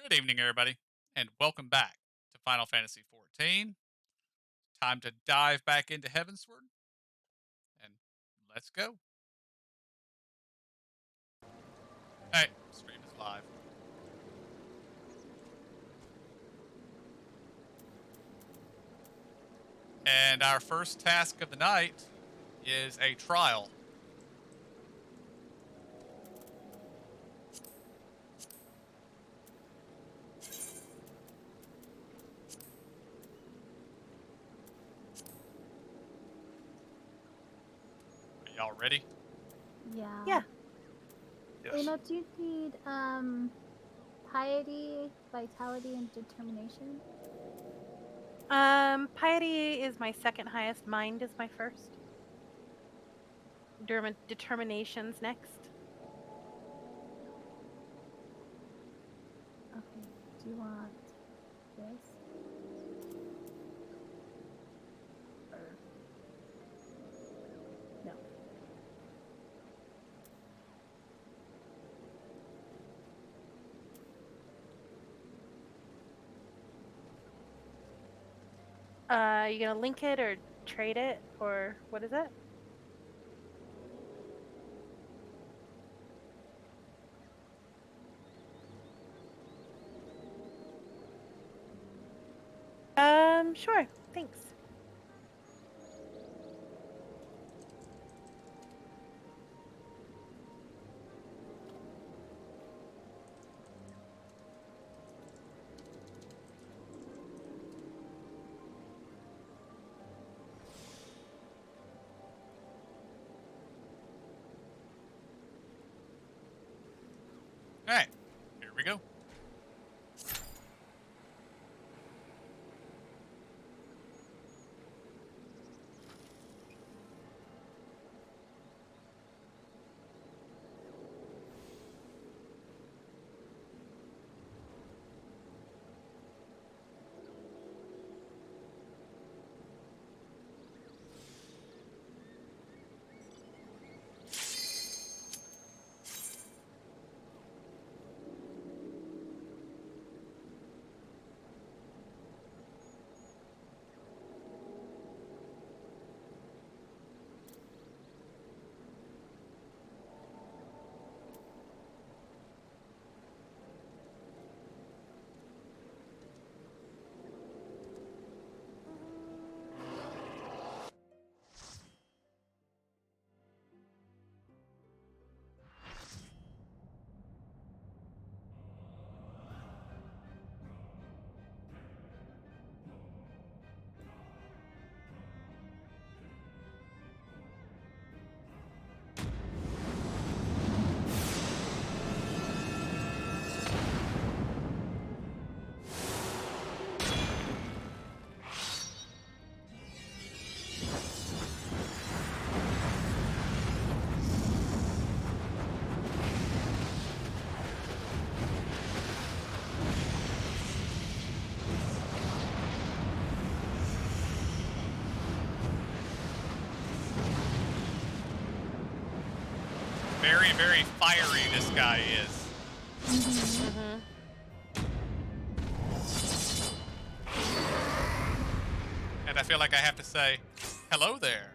Good evening, everybody, and welcome back to Final Fantasy XIV. Time to dive back into Heavensward, and let's go. Hey, stream is live. And our first task of the night is a trial. Are y'all ready? Yeah. Yeah. Yes. Do you need piety, vitality, and determination? Piety is my second highest. Mind is my first. Determination's next. Okay. Do you want this? Or no? You gonna link it or trade it or what is it? Sure. Thanks. All right, here we go. Very, very fiery this guy is. Mm-hmm. And I feel like I have to say, hello there.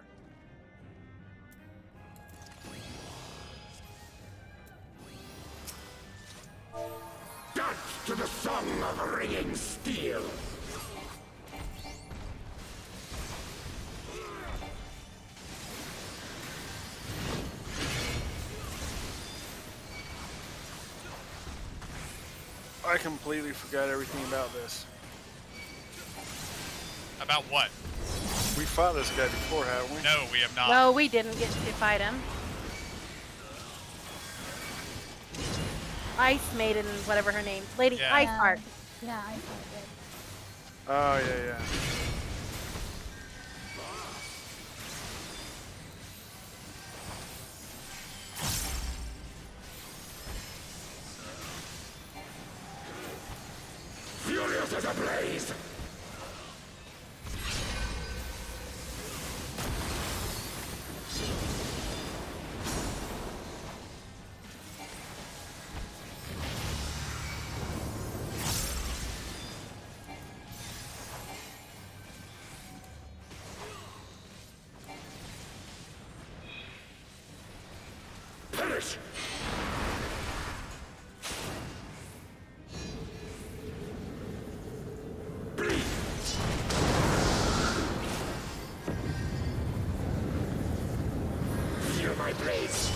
Dance to the song of ringing steel! I completely forgot everything about this. About what? We fought this guy before, haven't we? No, we have not. No, we didn't get to fight him. Ice Maiden, whatever her name. Lady Yeah. Iceheart. Yeah, I thought it. Oh, yeah. Furious as a blaze! Finish! Bleed! Feel my blades!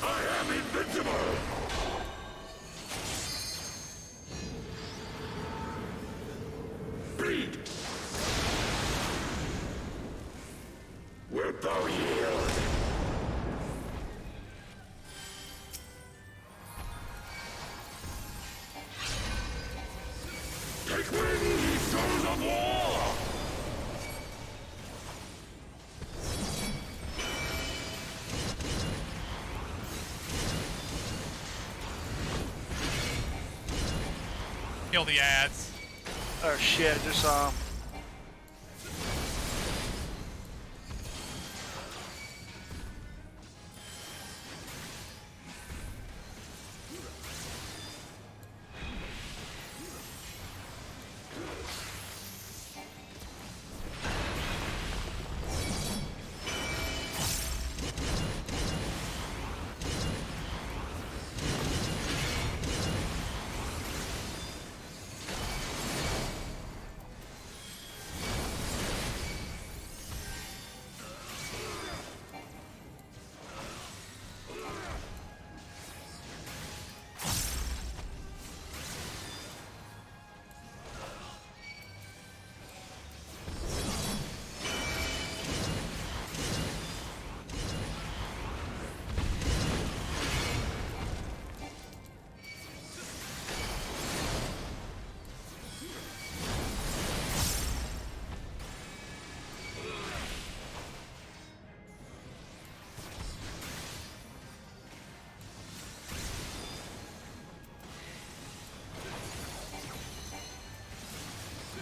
I am invincible! Bleed! Wilt thou yield? Take wing, ye souls of war! Kill the ads. Oh shit, just saw him.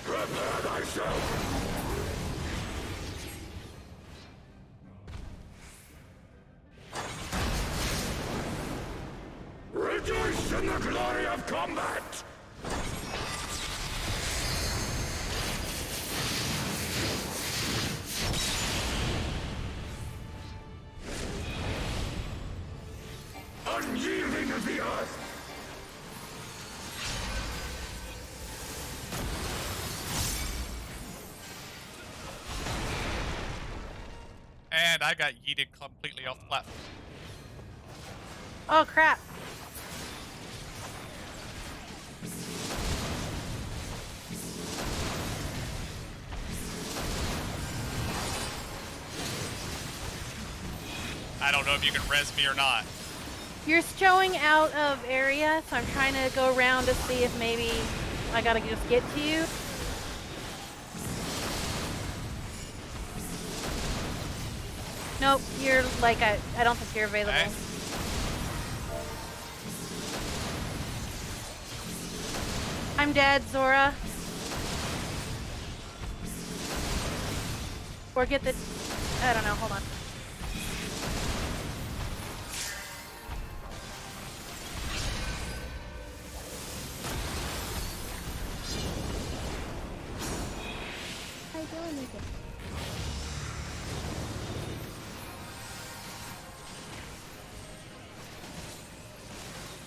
Prepare thyself! Rejoice in the glory of combat! Unyielding of the earth! And I got yeeted completely off the platform. Oh crap! I don't know if you can res me or not. You're showing out of area, so I'm trying to go around to see if maybe I gotta just get to you. Nope, you're like, I don't think you're available. Okay. I'm dead, Zora. Or get the, I don't know, hold on. How you doing, Nick?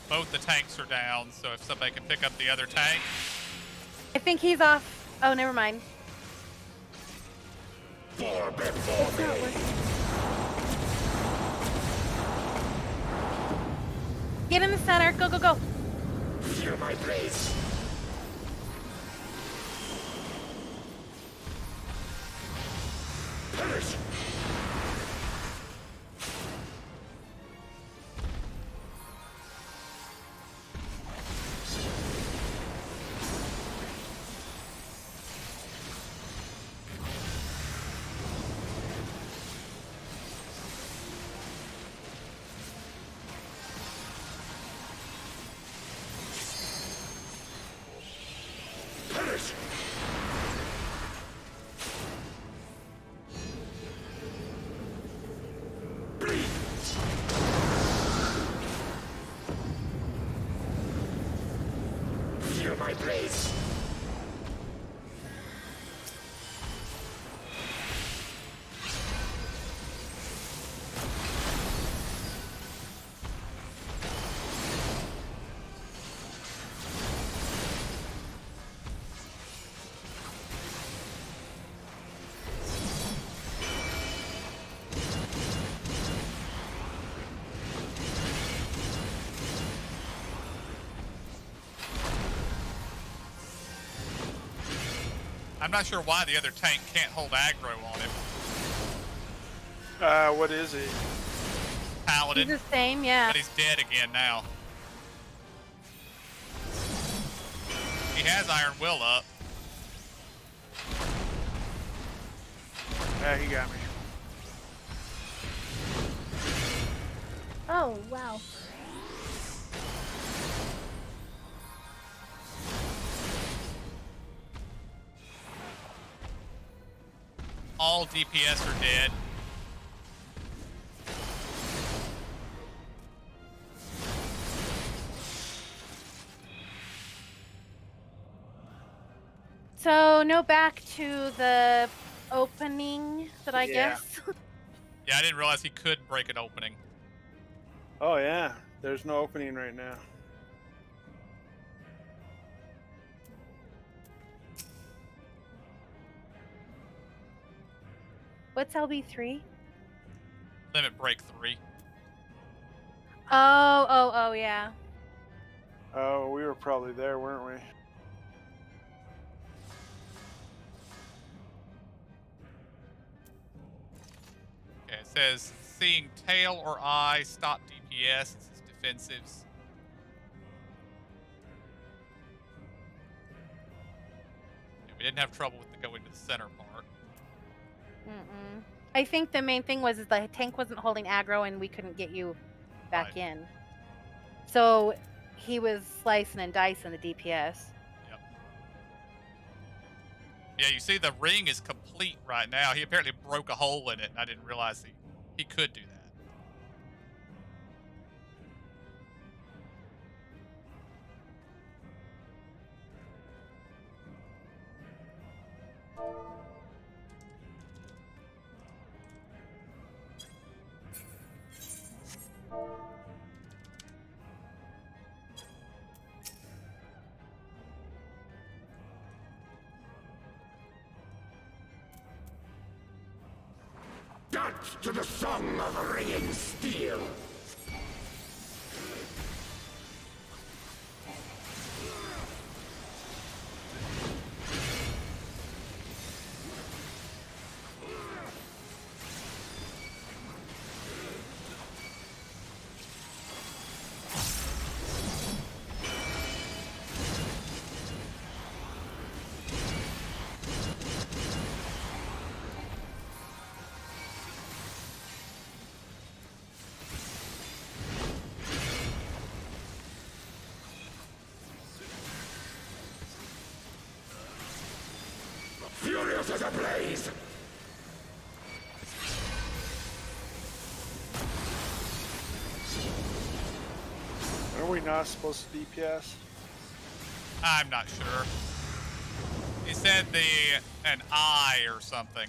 Both the tanks are down, so if somebody can pick up the other tank. I think he's off. Oh, never mind. For before It's not me! working. Get in the center. Go, go, go. Feel my blades! Perish! place. I'm not sure why the other tank can't hold aggro on him. What is he? He's Paladin, the same, yeah. but he's dead again now. He has Iron Will up. Yeah, he got me. Oh, wow. All DPS are dead. So, no back to the opening that I Yeah. guess. Yeah, I didn't realize he could break an opening. Oh yeah, there's no opening right now. What's LB3? Limit break 3. Oh, yeah. Oh, we were probably there, weren't we? Okay, it says seeing tail or eye, stop DPS, this is defensives. Yeah, we didn't have trouble with the going to the center part. Mm-mm. I think the main thing was is the tank wasn't holding aggro and we couldn't get you back Right. in. So he was slicing and dicing the DPS. Yep. Yeah, you see the ring is complete right now. He apparently broke a hole in it, and I didn't realize he could do that. Dance to the song of ringing steel. Furious as a blaze. Are we not supposed to DPS? I'm not sure. He said an eye or something.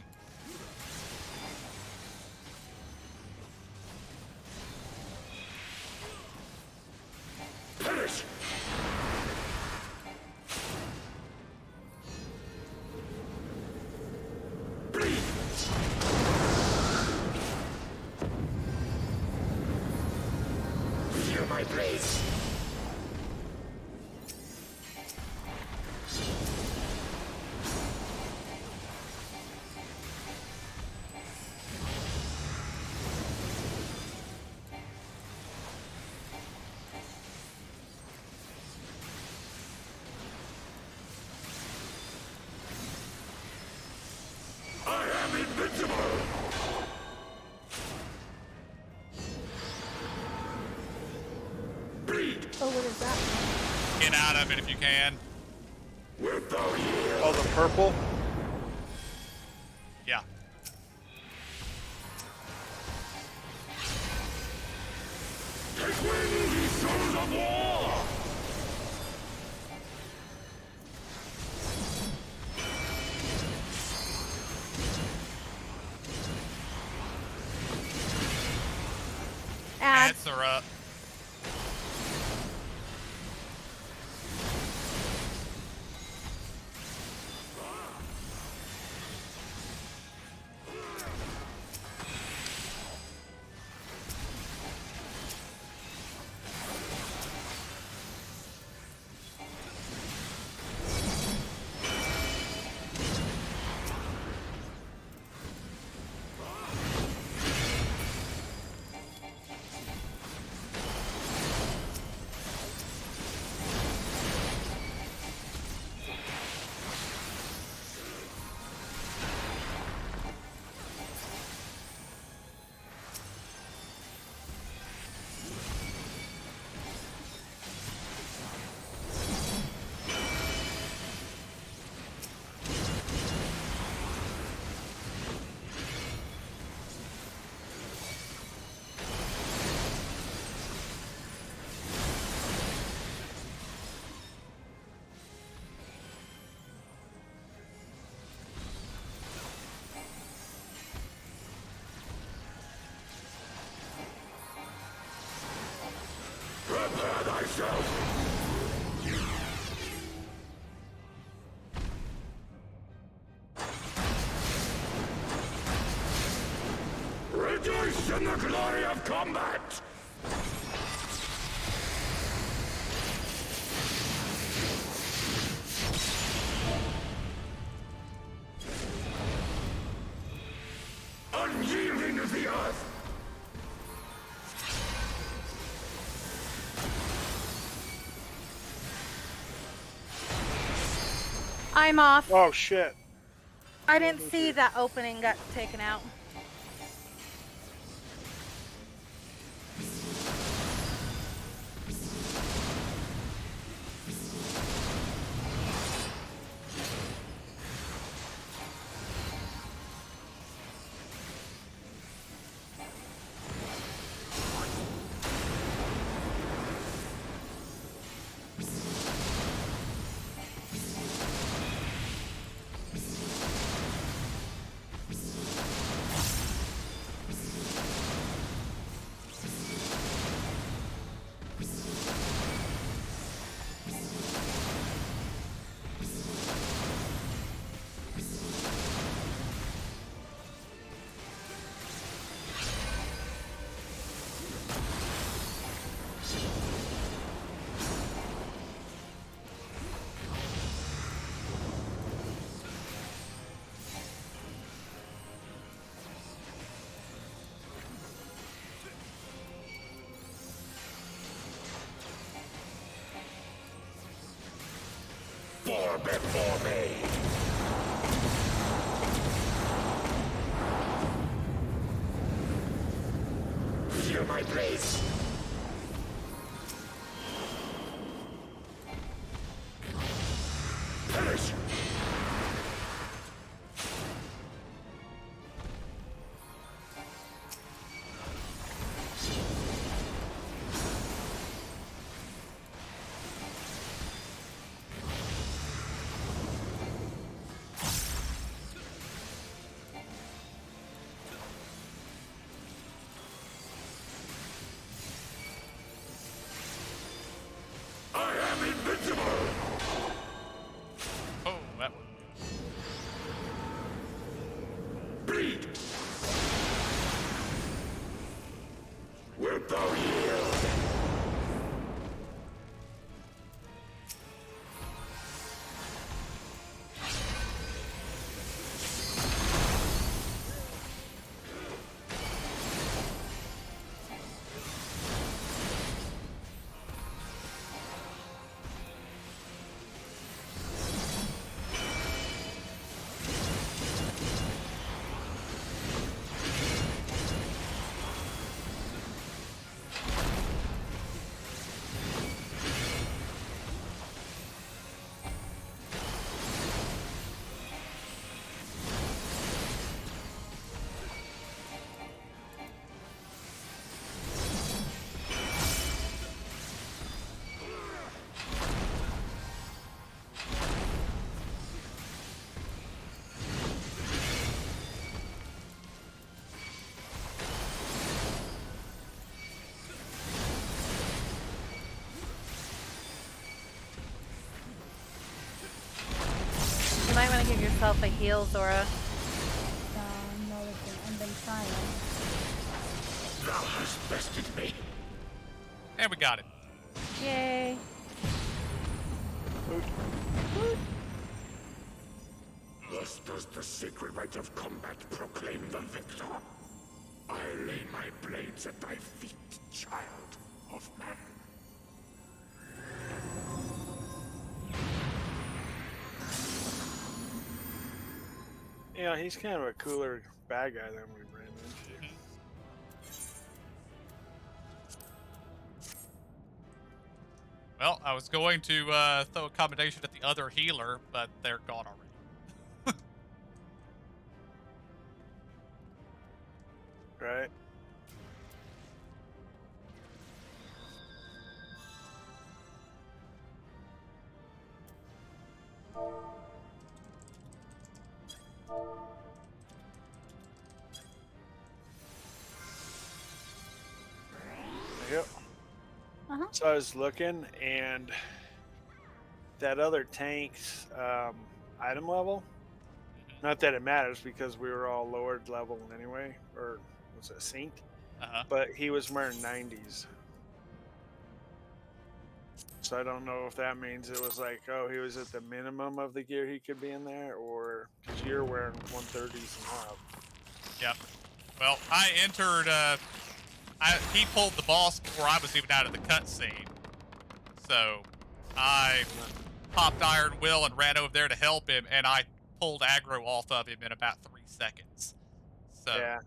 Perish. Bleed. Feel my blaze. I am invincible! Bleed! Oh, what is that? Get out of it if you can. Wilt thou yield? Oh, the purple? Yeah. Take wing, ye souls of war! Rejoice in the glory of combat! Unyielding of the earth! I'm off. Oh shit. I didn't see that opening got taken out. Four before me! Feel my blaze! Perish! I am invincible! Oh, that one. Bleed! Wilt thou yield? You might want to give yourself a heal, Zora. No, listen, I've been trying. Thou hast bested me. And we got it. Yay. Thus does the sacred rite of combat proclaim the victor. I lay my blades at thy feet, child of man. Yeah, he's kind of a cooler bad guy than we ran into. Well, I was going to throw a combination at the other healer, but they're gone already. Right? Yep. Uh-huh. So I was looking, and that other tank's item level. Not that it matters because we were all lowered level anyway, or was a synced, Uh-huh. but he was wearing 90s. So I don't know if that means it was like, oh, he was at the minimum of the gear he could be in there, or because you're wearing 130s and up. Yep. Well, I entered. He pulled the boss before I was even out of the cutscene, so I popped Iron Will and ran over there to help him, and I pulled aggro off of him in about 3 seconds. So Yeah.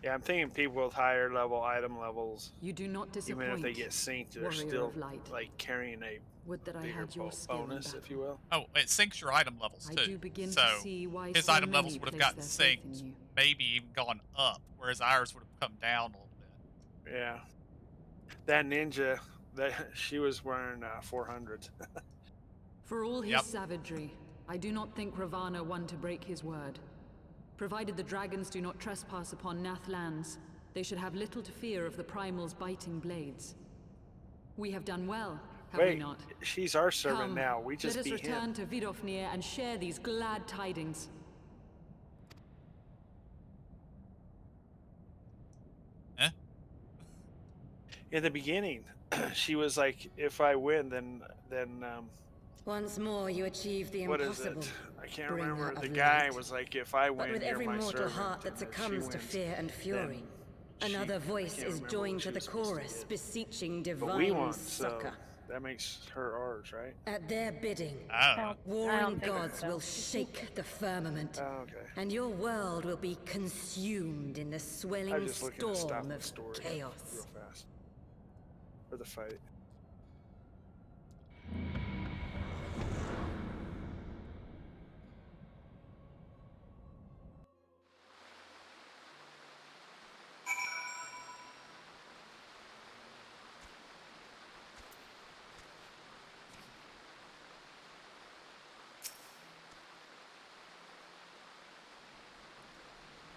Yeah, I'm thinking people with higher level item levels, You do not disappoint. even if they get synced, they're warrior still of light. like carrying a Would that I bigger had your skill in bonus, if you battle. will. oh, it syncs your item levels I too. do begin So to see why his so item many levels would have place gotten their faith in synced, you. maybe even gone up, whereas ours would have come down a little bit. Yeah. That ninja, that she was wearing 400s. For all his Yep. savagery, I do not think Ravana one to break his word. Provided the dragons do not trespass upon Nath lands, they should have little to fear of the primal's biting blades. We have done well, have we Wait, not? she's our servant Come, now. We let just us beat him. return to Vidofnir and share these glad tidings. Eh? In the beginning, she was like, "If I win, then Once more, you achieve the what is impossible. it? I can't bringer remember." The of guy light. was like, "If I But win, with you're every my mortal servant." heart that and if she succumbs to wins, fear and fury, then she- another I voice can't is remember joined what to she the was supposed to chorus, get. beseeching But we divine won, so succor. that makes her ours, right? At their bidding, I I don't know. don't warring think gods so. will shake the firmament, Oh, okay. and your world will be consumed in the I swelling was just looking to stop storm the of story chaos. real fast for the fight.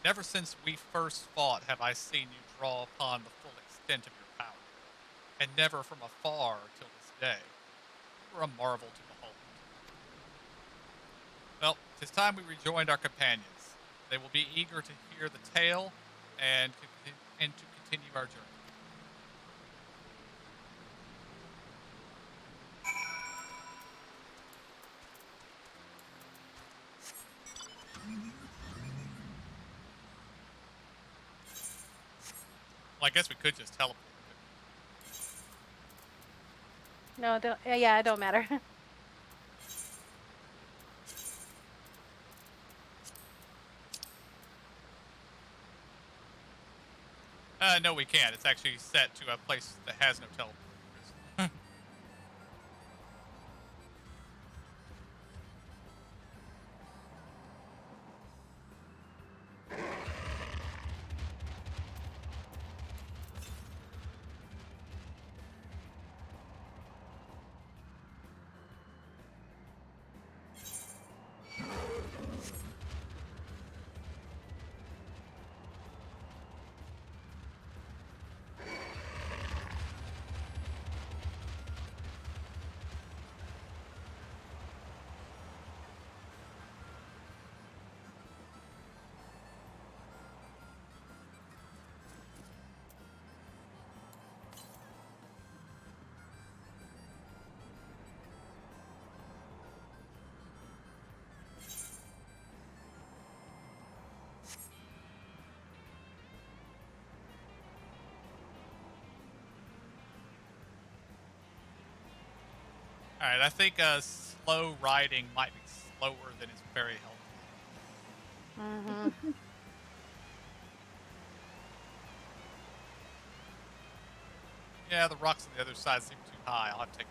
Never since we first fought have I seen you draw upon the full extent of your power, and never from afar till this day. You were a marvel to behold. Well, 'tis time we rejoined our companions. They will be eager to hear the tale and to continue our journey. Well, I guess we could just teleport. No, don't, yeah, it don't matter. No, we can't. It's actually set to a place that has no teleporters. All right, I think slow riding might be slower than is very helpful. hmm Yeah, the rocks on the other side seem too high. I'll have to take.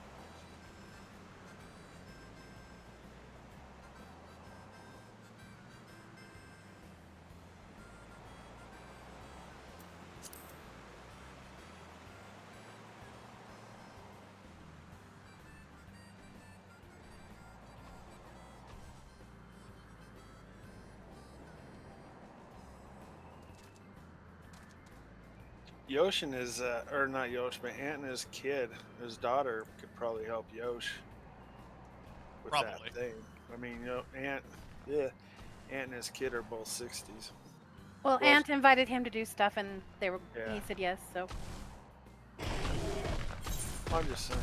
Yoshin is, or not Yosh, but Ant and his kid, his daughter, could probably help Yosh with Probably. that thing. I mean, Ant, yeah, Ant and his kid are both 60s. Well, Well, Ant invited him to do stuff, and Yeah. he said yes. So I'm just saying.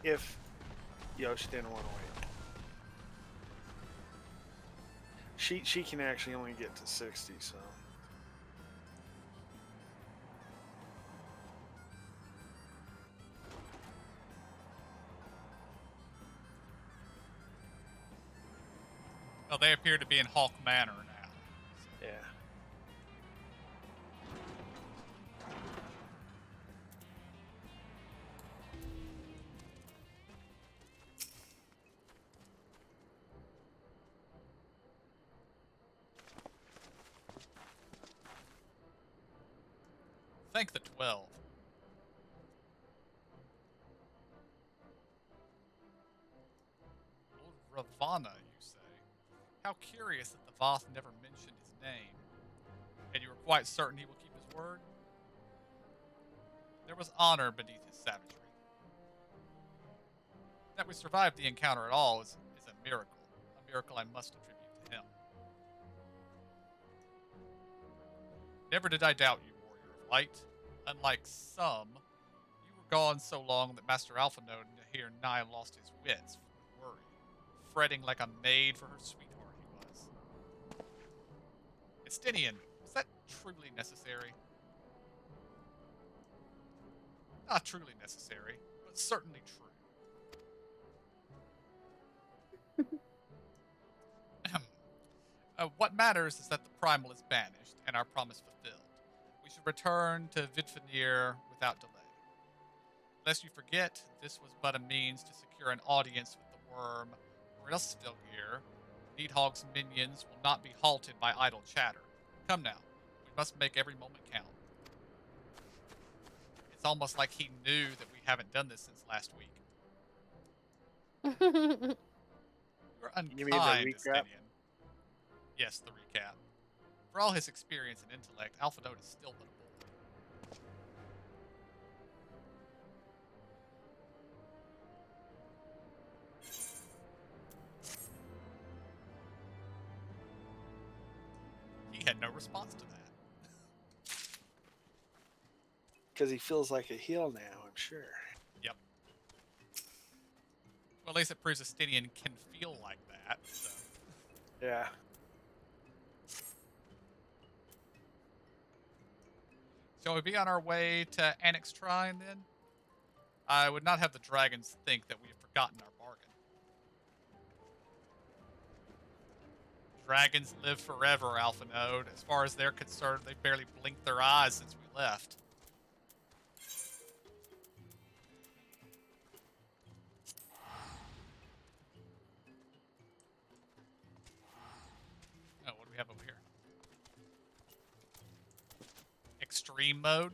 If Yoshi didn't want to wait, she can actually only get to 60. So Well, they appear to be in Hawk Manor now. yeah. Thank the 12. Lord Ravana, you say? How curious that the Voth never mentioned his name. And you were quite certain he will keep his word? There was honor beneath his savagery. That we survived the encounter at all is a miracle. A miracle I must attribute to him. Never did I doubt you, warrior of light. Unlike some, you were gone so long that Master Alphanode here nigh lost his wits from worry, fretting like a maid for her sweetheart he was. Estinian, is that truly necessary? Not truly necessary, but certainly true. What matters is that the primal is banished and our promise fulfilled. We should return to Vidfanir without delay. Lest you forget, this was but a means to secure an audience with the worm Ristilgir. Needhog's minions will not be halted by idle chatter. Come now, we must make every moment count. It's almost like he knew that we haven't done this since last week. You're unkind, You mean the recap? Estinian. Yes, the recap. For all his experience and intellect, Alphanode is still but a boy. He had no response to that. Because he feels like a heel now, I'm sure. Yep. Well, at least it proves Estinian can feel like that, so. Yeah. Shall we be on our way to Annex Shrine, then? I would not have the dragons think that we have forgotten our bargain. Dragons live forever, Alphanode. As far as they're concerned, they barely blinked their eyes since we left. Oh, what do we have over here? Extreme mode?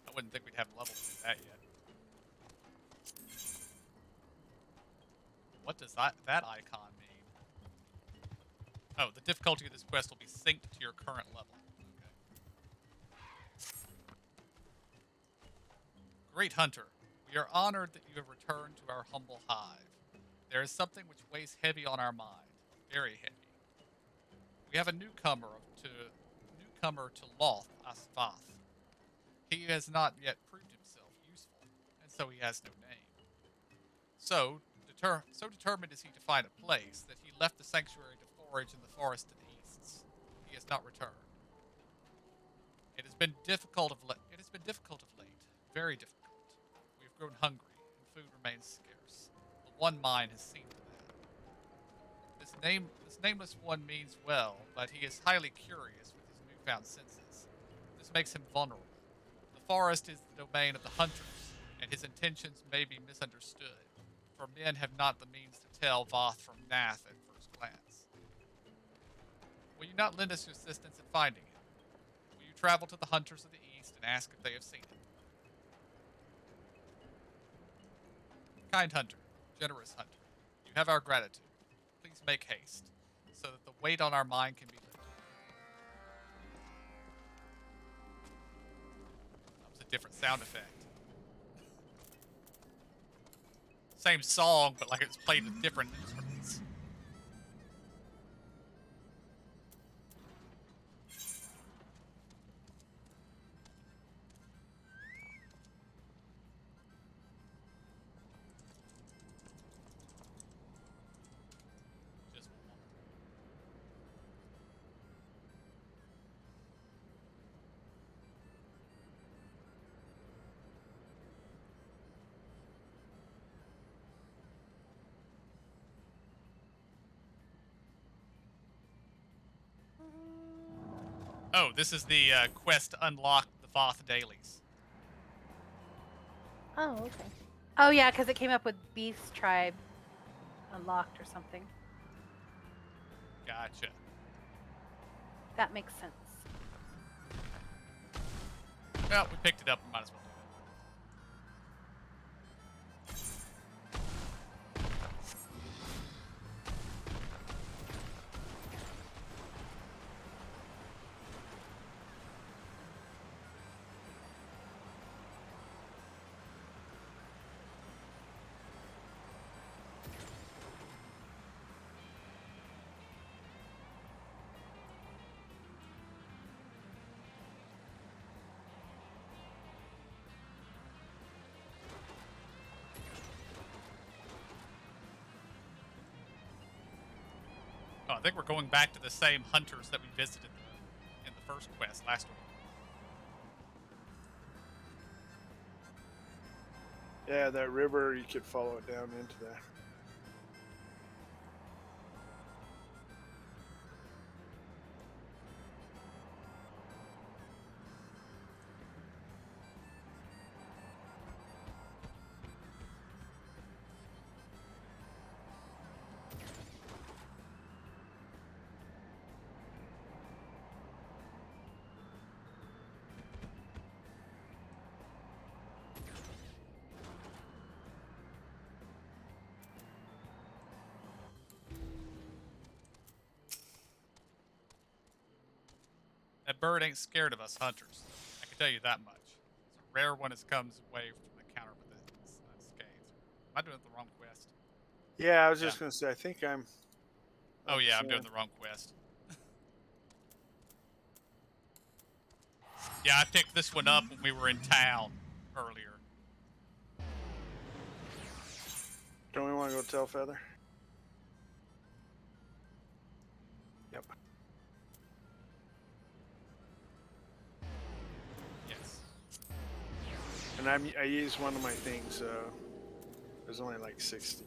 I wouldn't think we'd have levels to do that yet. What does that icon mean? Oh, the difficulty of this quest will be synced to your current level. Okay. Great Hunter, we are honored that you have returned to our humble hive. There is something which weighs heavy on our mind, very heavy. We have a newcomer to Loth Asvath. He has not yet proved himself useful, and so he has no name. So determined is he to find a place that he left the sanctuary to forage in the forest to the east. He has not returned. It has been difficult of late, very difficult. We have grown hungry, and food remains scarce. The one mind has seen to that. This nameless one means well, but he is highly curious with his newfound senses. This makes him vulnerable. The forest is the domain of the hunters, and his intentions may be misunderstood, for men have not the means to tell Voth from Nath at first glance. Will you not lend us your assistance in finding him? Will you travel to the hunters of the east and ask if they have seen him? Kind hunter, generous hunter, you have our gratitude. Please make haste, so that the weight on our mind can be lifted. That was a different sound effect. same song, but like it's played with different instruments. Just one moment. Oh, this is the quest to unlock the Voth dailies. Oh, okay. Oh yeah, because it came up with Beast Tribe unlocked or something. Gotcha. That makes sense. Well, we picked it up. We might as well do it. Oh, I think we're going back to the same hunters that we visited in the first quest last week. Yeah, that river, you could follow it down into there. That bird ain't scared of us hunters. I can tell you that much. It's a rare one that comes away from the encounter with it unscathed. Am I doing the wrong quest? Yeah, I was Yeah. just gonna say, I think I'm. Oh yeah, I'm doing the wrong quest. Yeah, I picked this one up when we were in town earlier. Don't we want to go tell Feather? Yep. Yes. And I used one of my things, so it was only like 60.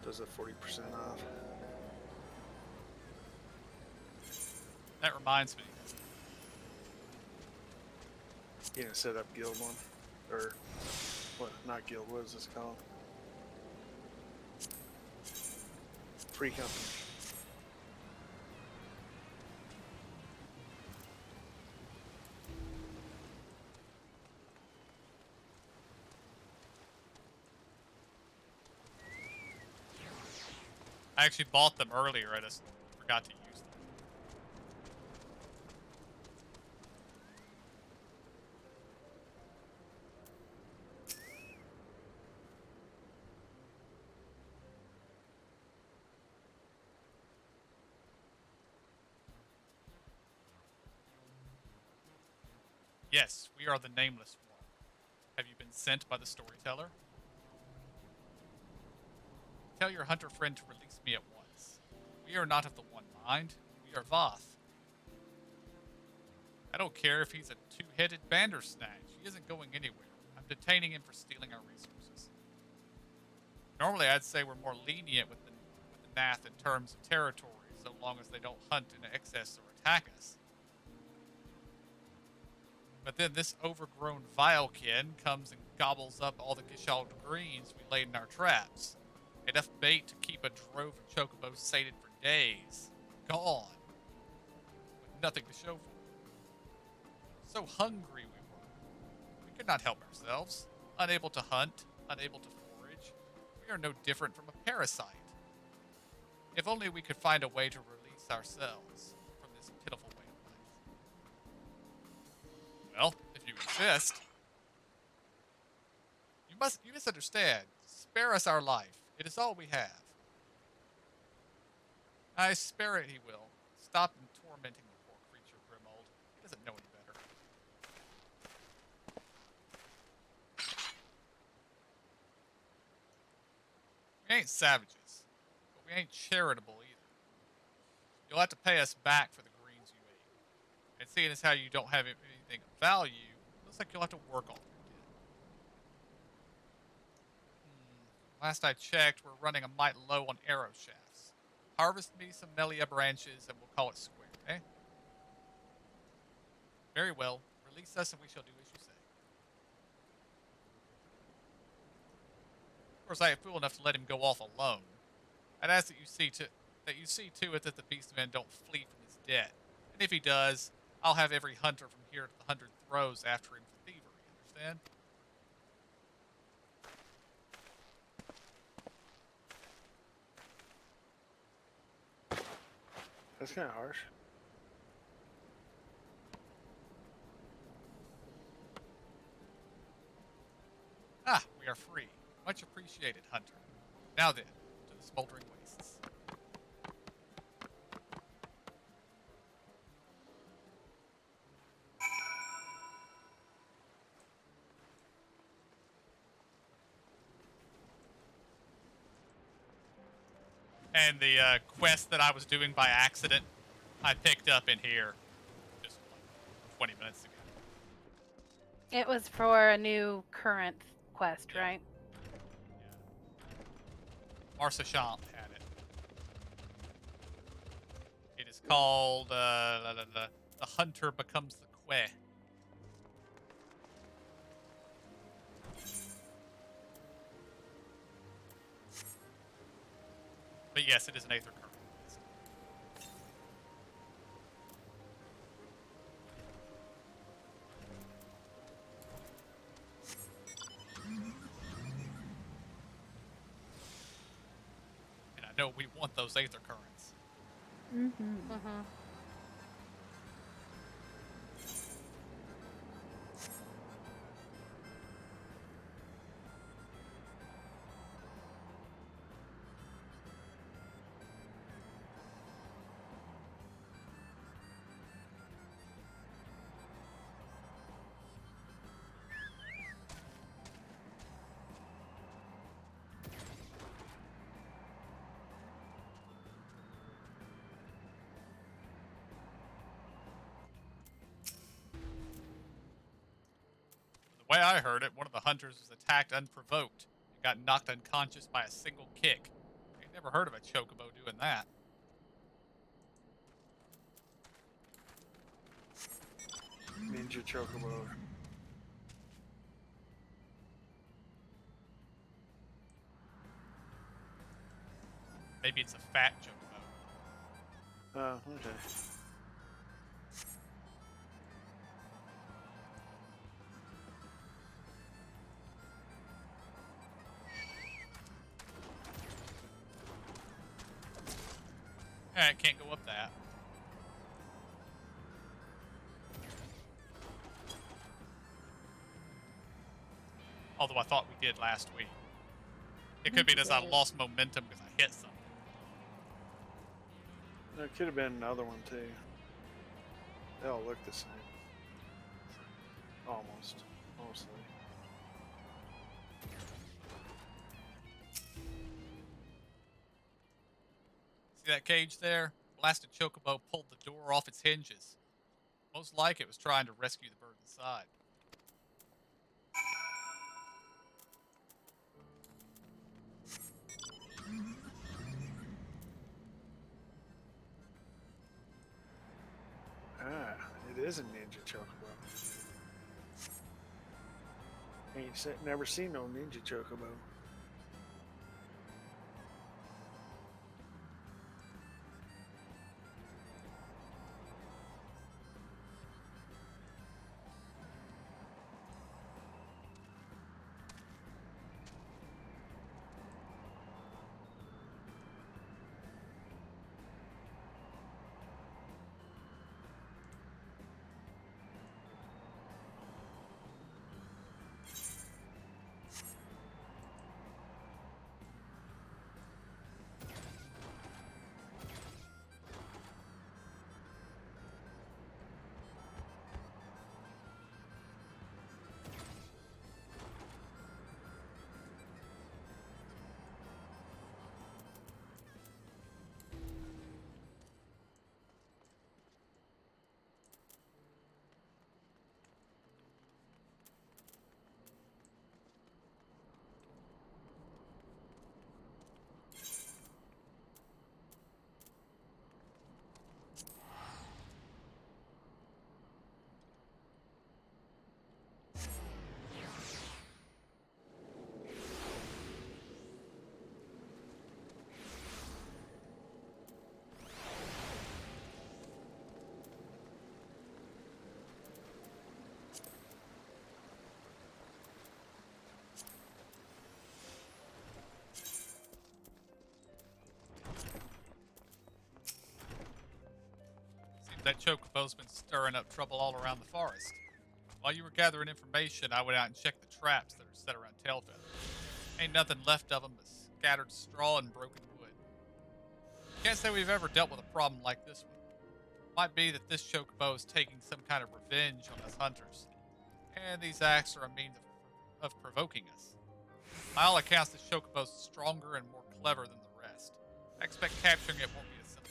Does it 40% off? That reminds me. You know, set up guild one, or what? Not guild. What is this called? Free company. I actually bought them earlier. I just forgot to use them. Yes, we are the Nameless One. Have you been sent by the storyteller? Tell your hunter friend to release me at once. We are not of the One Mind. We are Voth. I don't care if he's a two-headed bandersnatch. He isn't going anywhere. I'm detaining him for stealing our resources. Normally, I'd say we're more lenient with the Nath in terms of territory, so long as they don't hunt in excess or attack us. But then this overgrown Vilekin comes and gobbles up all the Gishald greens we laid in our traps. Enough bait to keep a drove of chocobos sated for days. Gone. With nothing to show for it. So hungry we were. We could not help ourselves. Unable to hunt, unable to forage. We are no different from a parasite. If only we could find a way to release ourselves from this pitiful way of life. Well, if you insist. You You misunderstand. Spare us our life. It is all we have. I spare it, he will. Stop him tormenting the poor creature, Grimold. He doesn't know any better. We ain't savages, but we ain't charitable either. You'll have to pay us back for the greens you ate. And seeing as how you don't have anything of value, looks like you'll have to work off your debt. Last I checked, we're running a mite low on arrow shafts. Harvest me some Melia branches and we'll call it square, eh? Very well. Release us and we shall do as you say. Of course, I am fool enough to let him go off alone. I'd ask that you see to it that the beastmen don't flee from his debt. And if he does, I'll have every hunter from here to the 100 throws after him for thievery, understand? That's kind of harsh. Ah, we are free. Much appreciated, hunter. Now then, to the smoldering wastes. And the quest that I was doing by accident, I picked up in here just like 20 minutes ago. It was for a new current quest, Yeah. right? Yeah. Marcia Champ had it. It is called The Hunter Becomes the Que. But yes, it is an Aether Current. And I know we want those Aether Currents. Mm-hmm. Mm-hmm. The way I heard it, one of the hunters was attacked unprovoked and got knocked unconscious by a single kick. I ain't never heard of a chocobo doing that. Ninja Chocobo. Maybe it's a fat chocobo. Oh, okay. It can't go up that. Although I thought we did last week. It could be because I lost momentum because I hit something. There could have been another one too. They all look the same. Almost. Mostly. See that cage there? Blasted chocobo pulled the door off its hinges. Most like it was trying to rescue the bird inside. Ah, it is a Ninja Chocobo. Never seen no Ninja Chocobo. that Chocobo's been stirring up trouble all around the forest. While you were gathering information, I went out and checked the traps that are set around Tailfeather. Ain't nothing left of them but scattered straw and broken wood. Can't say we've ever dealt with a problem like this one. Might be that this Chocobo is taking some kind of revenge on us hunters, and these acts are a means of provoking us. By all accounts, this Chocobo is stronger and more clever than the rest. I expect capturing it won't be as simple.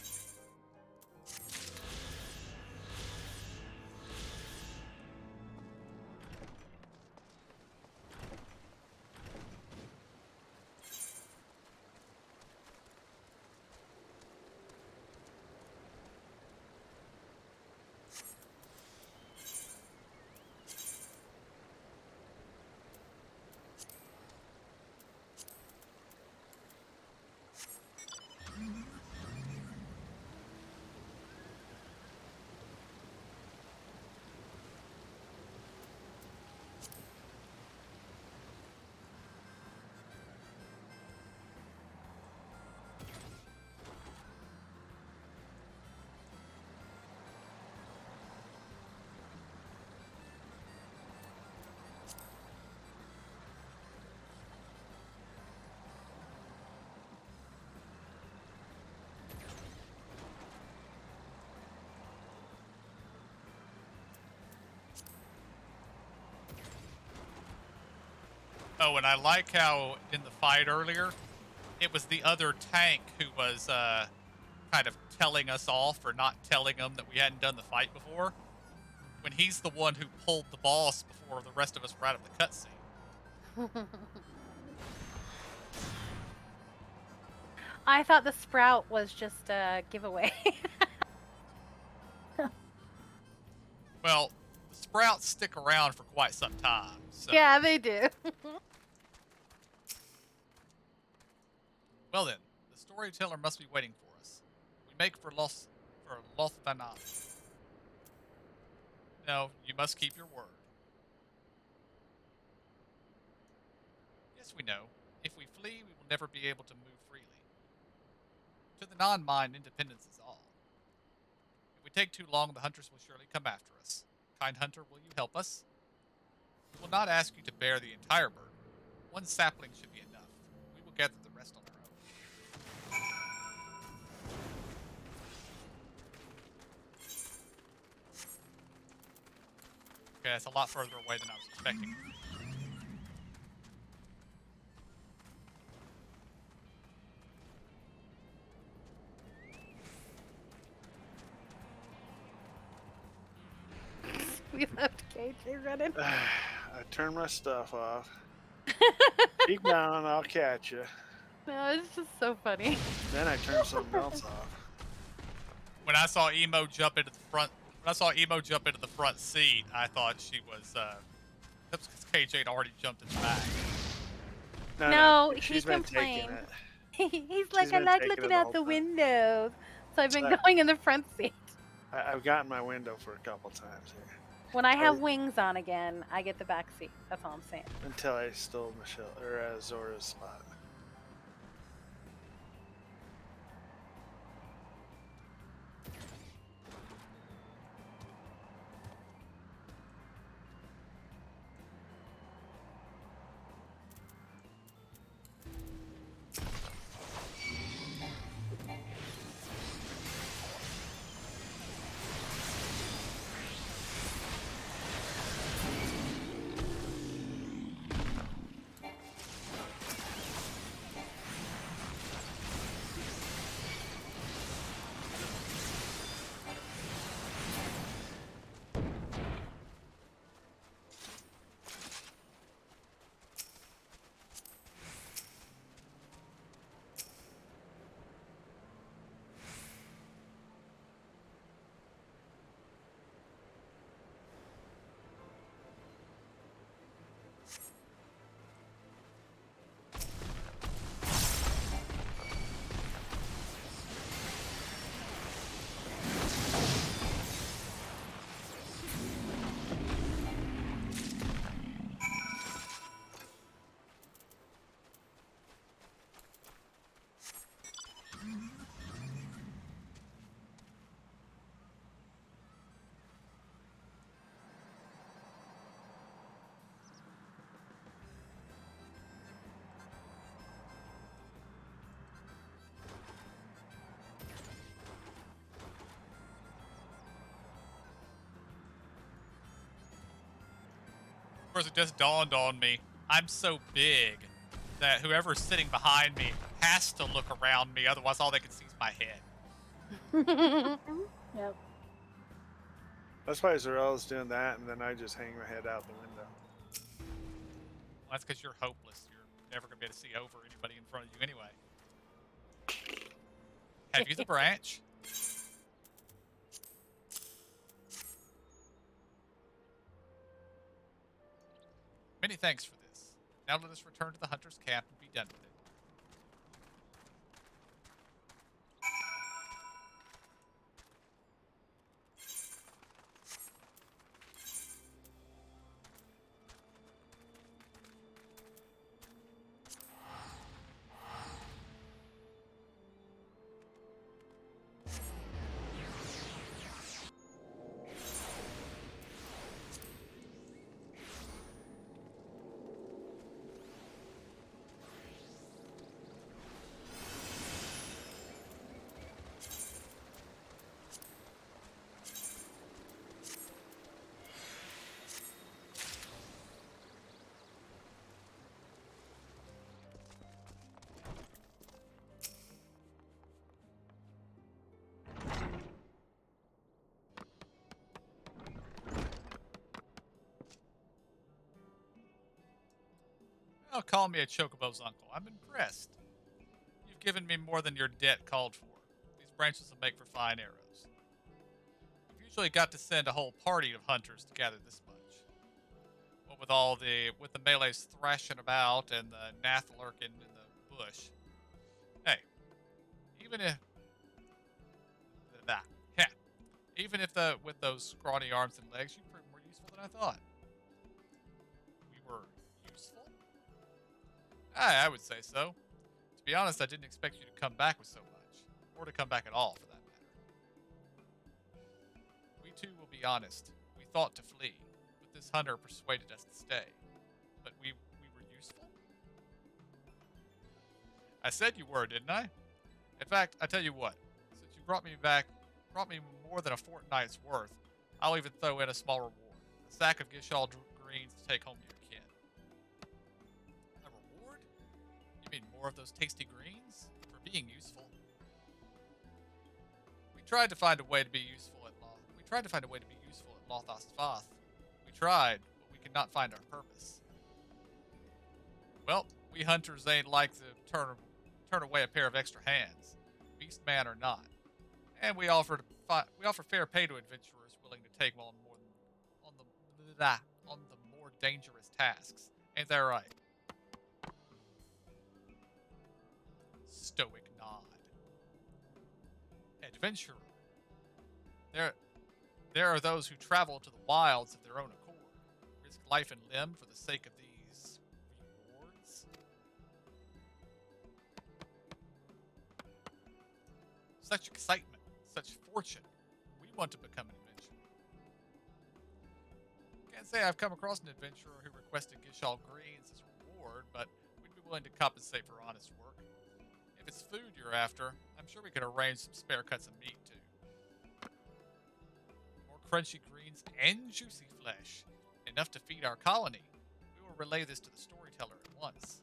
Oh, and I like how in the fight earlier, it was the other tank who was kind of telling us off for not telling them that we hadn't done the fight before, when he's the one who pulled the boss before the rest of us were out of the cutscene. I thought the sprout was just a giveaway. Well, the sprouts stick around for quite some time. So. Yeah, they do. Well then, the storyteller must be waiting for us. We make for Lothanan. No, you must keep your word. Yes, we know. If we flee, we will never be able to move freely. To the non-mind, independence is all. If we take too long, the hunters will surely come after us. Kind hunter, will you help us? We will not ask you to bear the entire burden. One sapling should be enough. We will gather the rest on our own. Okay, that's a lot further away than I was expecting. We left KJ running. I turned my stuff off. Keep down, I'll catch you. No, it's just so funny. Then I turned something else off. When I saw Emo jump into the front seat, I thought she was that's because KJ had already jumped in the back. No, he she's been complained. taking it. He's like, I been like taking looking it out all the time. windows. So I've been Sorry. going in the front seat. I've gotten my window for a couple times here. When I have wings on again, I get the back seat. That's all I'm saying. Until I stole Michelle or Zora's spot. course, it just dawned on me. I'm so big that whoever's sitting behind me has to look around me. Otherwise, all they can see is my head. Yep. That's why Zarel's doing that, and then I just hang my head out the window. Well, that's because you're hopeless. You're never going to be able to see over anybody in front of you anyway. Have you the branch? Many thanks for this. Now let us return to the hunter's camp and be done with it. Well, call me a chocobo's uncle. I'm impressed. You've given me more than your debt called for. These branches will make for fine arrows. We've usually got to send a whole party of hunters to gather this much. What with the melees thrashing about and the nath lurking in the bush. Hey, even if even if with those scrawny arms and legs, you proved more useful than I thought. We were useful? I would say so. To be honest, I didn't expect you to come back with so much, or to come back at all, for that matter. We too will be honest. We thought to flee, but this hunter persuaded us to stay. But we were useful? I said you were, didn't I? In fact, I tell you what. Since you brought me more than a fortnight's worth, I'll even throw in a small reward. A sack of Gishal greens to take home to your kin. A reward? You mean more of those tasty greens? For being useful? We tried to find a way to be useful at Lothos Voth. We tried, but we could not find our purpose. Well, we hunters ain't like to turn away a pair of extra hands, beast man or not. And we offer fair pay to adventurers willing to take on the more dangerous tasks. Ain't that right? Stoic nod. Adventurer. There are those who travel to the wilds of their own accord, risk life and limb for the sake of these rewards. Such excitement, such fortune. We want to become an adventurer. Can't say I've come across an adventurer who requested Gishal greens as a reward, but we'd be willing to compensate for honest work. If it's food you're after, I'm sure we could arrange some spare cuts of meat too. More crunchy greens and juicy flesh, enough to feed our colony. We will relay this to the storyteller at once.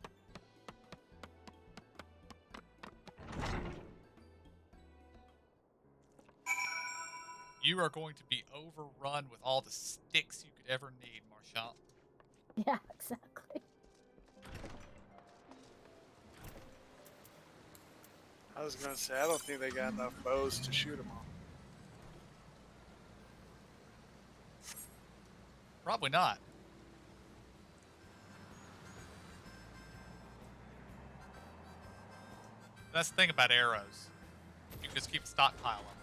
You are going to be overrun with all the sticks you could ever need, Marchand. Yeah, exactly. I was gonna say, I don't think they got enough bows to shoot them all. Probably not. That's the thing about arrows. You can just keep stockpiling them.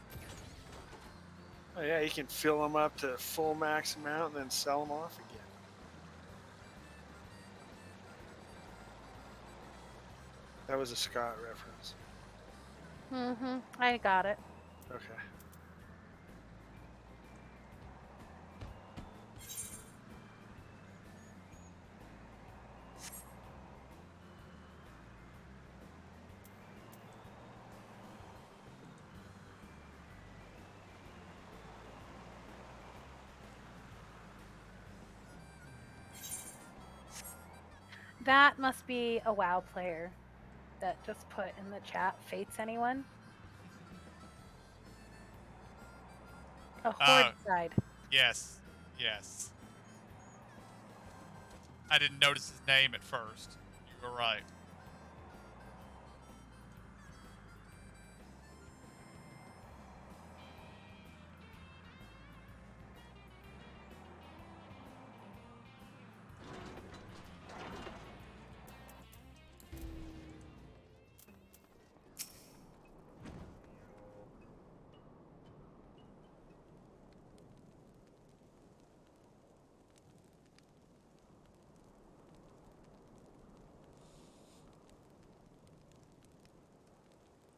Oh yeah, you can fill them up to full max amount and then sell them off again. That was a Scott reference. Mm-hmm. I got it. Okay. That must be a WoW player that just put in the chat, Fates anyone? A horde side. Yes. Yes. I didn't notice his name at first. You were right.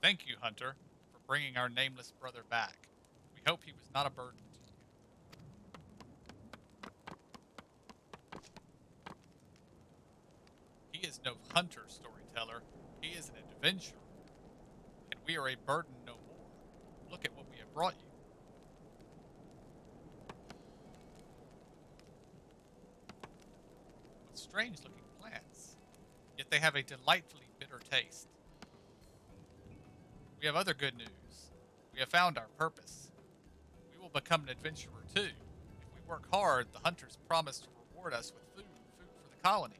Thank you, Hunter, for bringing our nameless brother back. We hope he was not a burden to you. He is no hunter storyteller. He is an adventurer. And we are a burden no more. Look at what we have brought you. What strange-looking plants. Yet they have a delightfully bitter taste. We have other good news. We have found our purpose. We will become an adventurer too. If we work hard, the hunters promise to reward us with food for the colony.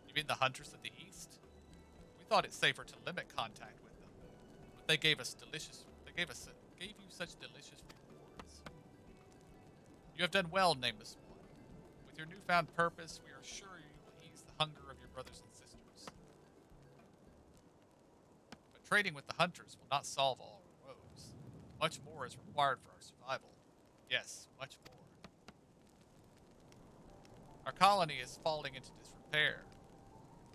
You mean the hunters of the East? We thought it safer to limit contact with them, but they gave you such delicious rewards. You have done well, nameless one. With your newfound purpose, we are sure you will ease the hunger of your brothers and sisters. But trading with the hunters will not solve all our woes. Much more is required for our survival. Yes, much more. Our colony is falling into disrepair.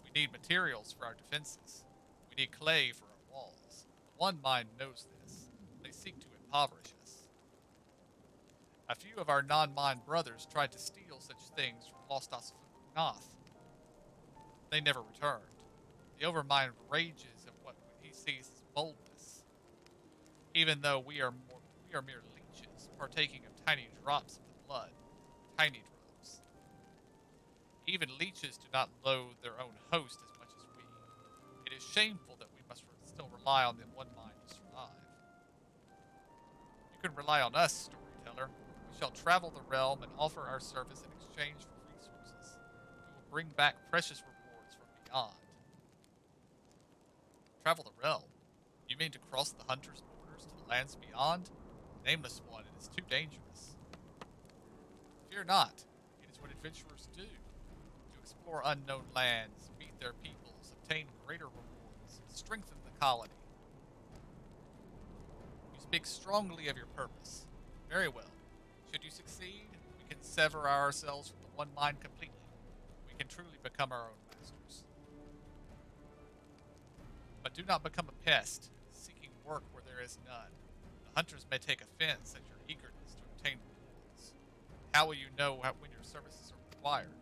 We need materials for our defenses. We need clay for our walls. The One Mind knows this. They seek to impoverish us. A few of our non-mind brothers tried to steal such things from Lostas Nath. They never returned. The Overmind rages at what he sees as boldness. Even though we are mere leeches, partaking of tiny drops of the blood. Tiny drops. Even leeches do not loathe their own host as much as we. It is shameful that we must still rely on the One Mind to survive. You can rely on us, storyteller. We shall travel the realm and offer our service in exchange for resources. We will bring back precious rewards from beyond. Travel the realm? You mean to cross the hunter's borders to the lands beyond? Nameless one, it is too dangerous. Fear not. It is what adventurers do. To explore unknown lands, meet their peoples, obtain greater rewards, strengthen the colony. You speak strongly of your purpose. Very well. Should you succeed, we can sever ourselves from the One Mind completely. We can truly become our own masters. But do not become a pest, seeking work where there is none. The hunters may take offense at your eagerness to obtain rewards. How will you know when your services are required?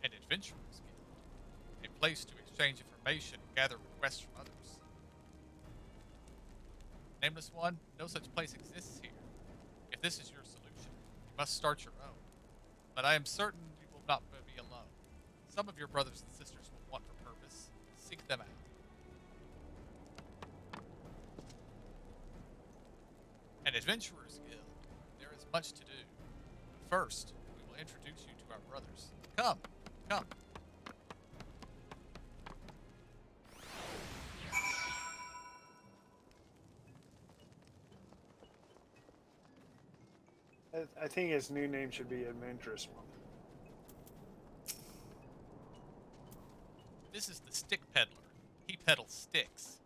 An adventurer's guild. A place to exchange information and gather requests from others. Nameless one, no such place exists here. If this is your solution, you must start your own. But I am certain you will not be alone. Some of your brothers and sisters will want for purpose. Seek them out. An adventurer's guild. There is much to do. But first, we will introduce you to our brothers. Come, come. I think his new name should be Adventurous One. This is the stick peddler. He peddles sticks.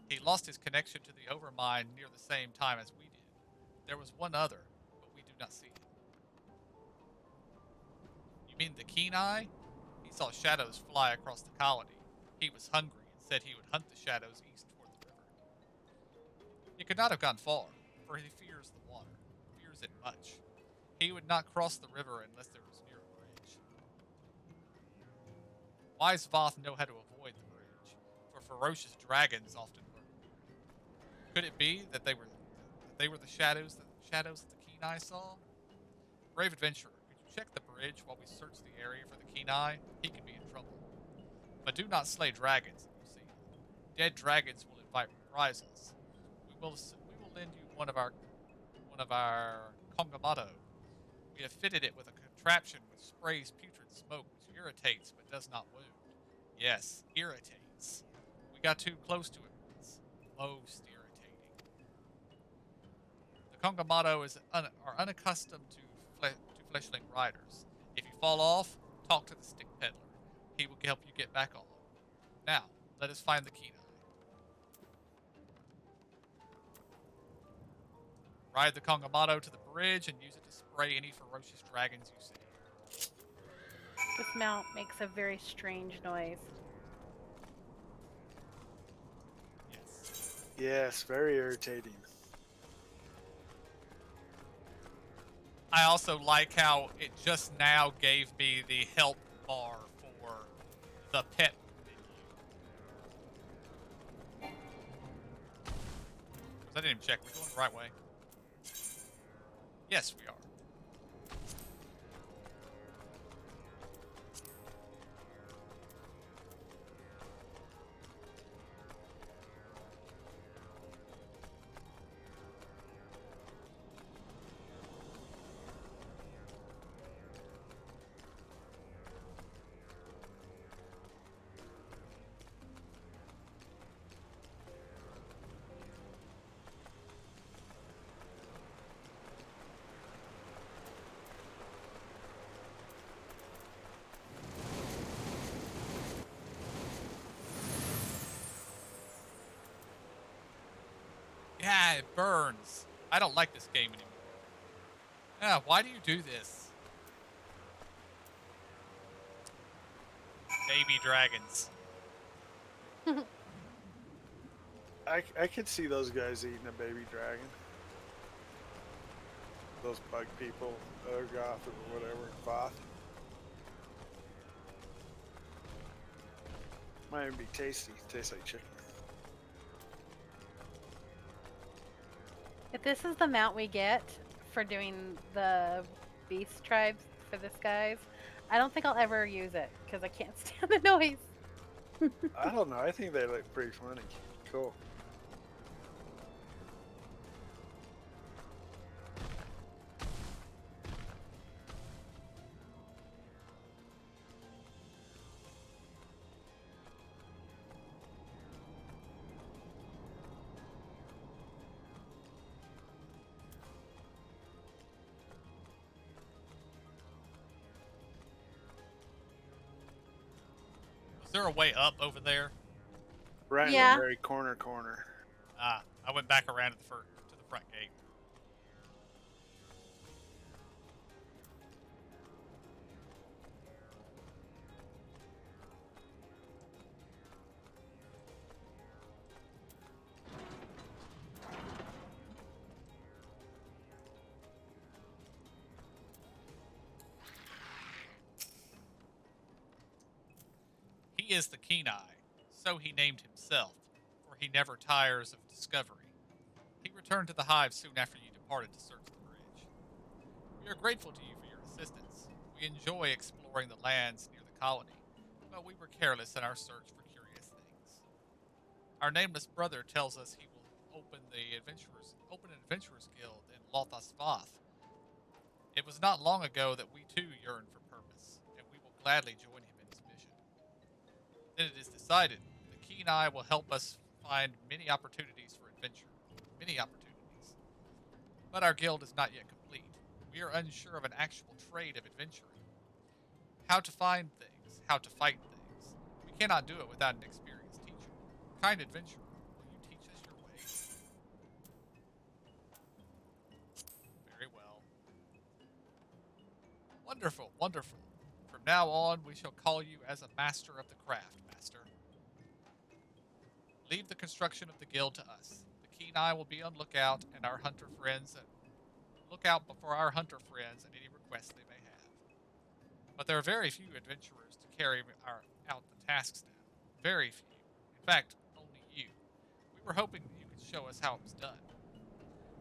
He lost his connection to the Overmind near the same time as we did. There was one other, but we do not see him. You mean the Keen Eye? He saw shadows fly across the colony. He was hungry and said he would hunt the shadows east toward the river. He could not have gone far, for he fears the water, fears it much. He would not cross the river unless there was near a bridge. Wise Voth know how to avoid the bridge, for ferocious dragons often lurk. Could it be that they were the shadows of the Keen Kenai saw? Brave adventurer, could you check the bridge while we search the area for the Kenai? He could be in trouble. But do not slay dragons, you see. Dead dragons will invite reprisals. We will lend you one of our Kongamado. We have fitted it with a contraption which sprays putrid smoke which irritates but does not wound. Yes, irritates. We got too close to it once. Most irritating. The Kongamado are unaccustomed to fleshling riders. If you fall off, talk to the stick peddler. He will help you get back on. Now, let us find the Kenai. Ride the Kongamado to the bridge and use it to spray any ferocious dragons you see. This mount makes a very strange noise. Yes. Yes, very irritating. I also like how it just now gave me the help bar for the pet menu. I didn't even check. We're going the right way. Yes, we are. Yeah, it burns. I don't like this game anymore. Yeah, why do you do this? Baby dragons. I could see those guys eating a baby dragon. Those bug people, Goth or whatever, Voth. Might even be tasty. Tastes like chicken. If this is the mount we get for doing the beast tribes for this guys, I don't think I'll ever use it because I can't stand the noise. I don't know. I think they look pretty funny. Cool. Is there a way up over there? Right Yeah. in the very corner. Ah, I went back around to the front gate. He is the Kenai, so he named himself, for he never tires of discovery. He returned to the hive soon after you departed to search the bridge. We are grateful to you for your assistance. We enjoy exploring the lands near the colony, but we were careless in our search for curious things. Our nameless brother tells us he will open an adventurers guild in Lothas Voth. It was not long ago that we too yearned for purpose, and we will gladly join him in his mission. Then it is decided the Kenai will help us find many opportunities for adventure. Many opportunities. But our guild is not yet complete. We are unsure of an actual trade of adventuring. How to find things, how to fight things. We cannot do it without an experienced teacher. Kind adventurer, will you teach us your ways? Very well. Wonderful, wonderful. From now on, we shall call you as a master of the craft, master. Leave the construction of the guild to us. The Kenai will be on lookout, and our hunter friends look out for our hunter friends and any requests they may have. But there are very few adventurers to carry out the tasks now. Very few. In fact, only you. We were hoping that you could show us how it was done.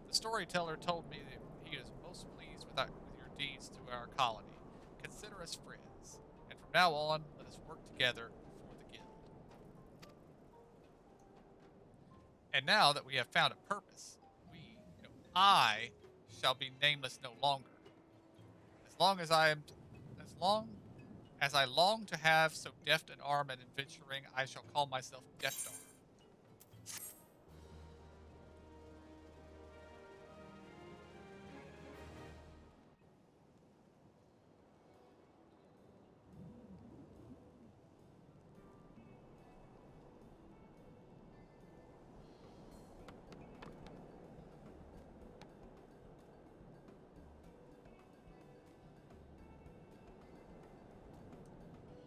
The storyteller told me that he is most most pleased with your deeds to our colony. Consider us friends, and from now on, let us work together for the guild. And now that we have found a purpose, I shall be nameless no longer. As long as I long to have so deft an arm at adventuring, I shall call myself Deft Arm.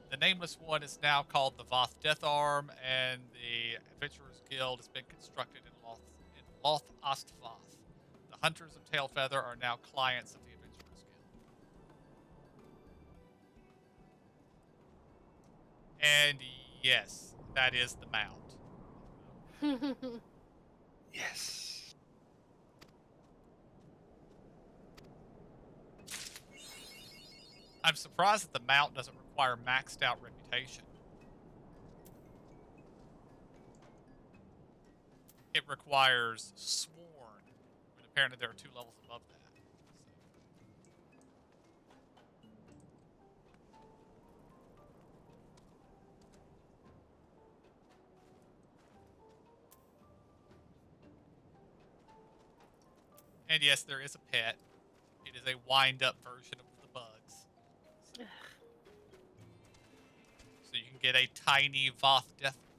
The Nameless One is now called the Voth Death Arm, and the Adventurers Guild has been constructed in Loth Ostvath. The Hunters of Tailfeather are now clients of the Adventurers Guild. And yes, that is the mount. Yes. I'm surprised that the mount doesn't require maxed out reputation. It requires sworn, but apparently there are 2 levels above that. And yes, there is a pet. It is a wind-up version of the bugs. So you can get a tiny Voth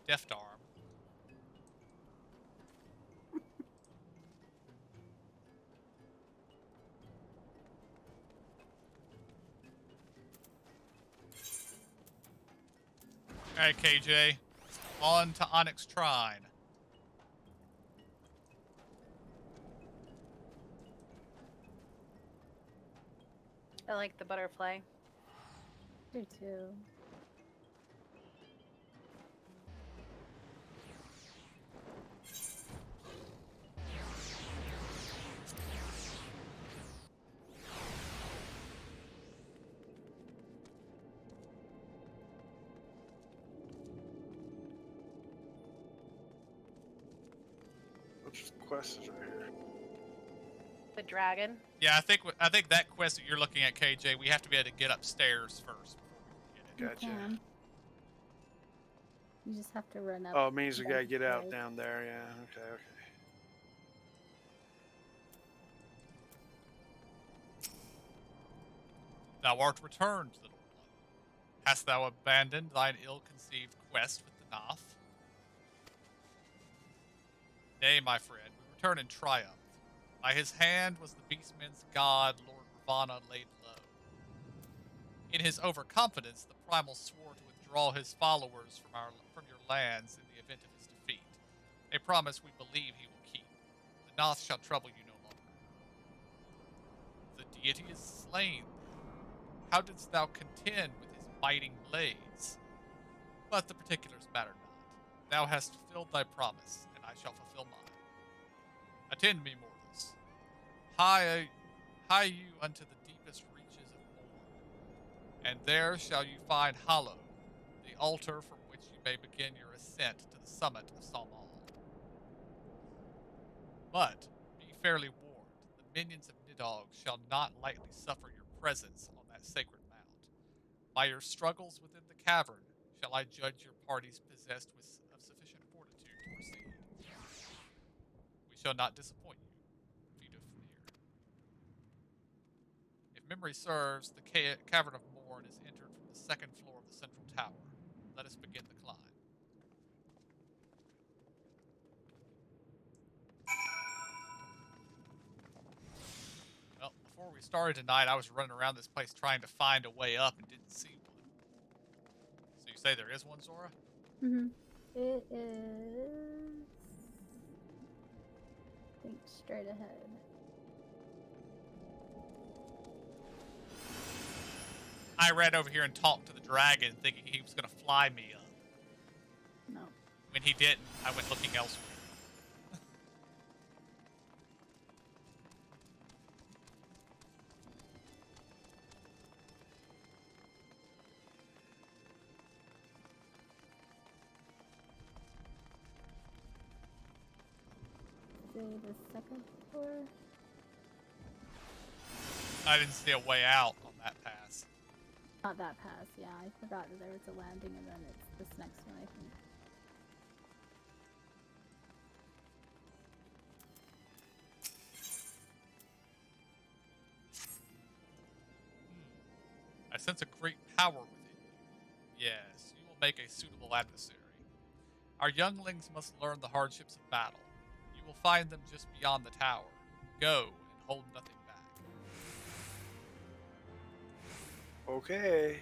Deft Arm. Alright, KJ. On to Onyx Trine. I like the butterfly. Do too. Which quest is right here? The dragon. Yeah, I think that quest that you're looking at, KJ, we have to be able to get upstairs first before we can get it. Gotcha. You can. You just have to run up. Oh, it means we and gotta get out play. down there. Yeah. Okay. Okay. Thou art returned, little one. Hast thou abandoned thine ill-conceived quest with the Noth? Nay, my friend, we return in triumph. By his hand was the beastman's god, Lord Ravana, laid low. In his overconfidence, the primal swore to withdraw his followers from your lands in the event of his defeat. A promise we believe he will keep. The Noth shall trouble you no longer. The deity is slain. How didst thou contend with his biting blades? But the particulars matter not. Thou hast fulfilled thy promise, and I shall fulfill mine. Attend me, mortals. Hie you unto the deepest reaches of Morn, and there shall you find Hollow, the altar from which you may begin your ascent to the summit of Salmal. But be fairly warned, the minions of Nidhogg shall not lightly suffer your presence on that sacred mount. By your struggles within the cavern shall I judge your parties possessed of sufficient fortitude to proceed. We shall not disappoint you, feet of Fear. If memory serves, the Cavern of Morn is entered from the 2nd floor of the central tower. Let us begin the climb. Well, before we started tonight, I was running around this place trying to find a way up and didn't see one. So you say there is one, Zora? Mm-hmm. It is. I think straight ahead. I ran over here and talked to the dragon thinking he was going to fly me up. No. When he didn't, I went looking elsewhere. way the second floor? I didn't see a way out on that pass. Not that pass, yeah. I forgot that there was a landing and then it's this next one, I think. I sense a great power within you. Yes, you will make a suitable adversary. Our younglings must learn the hardships of battle. You will find them just beyond the tower. Go and hold nothing back. Okay.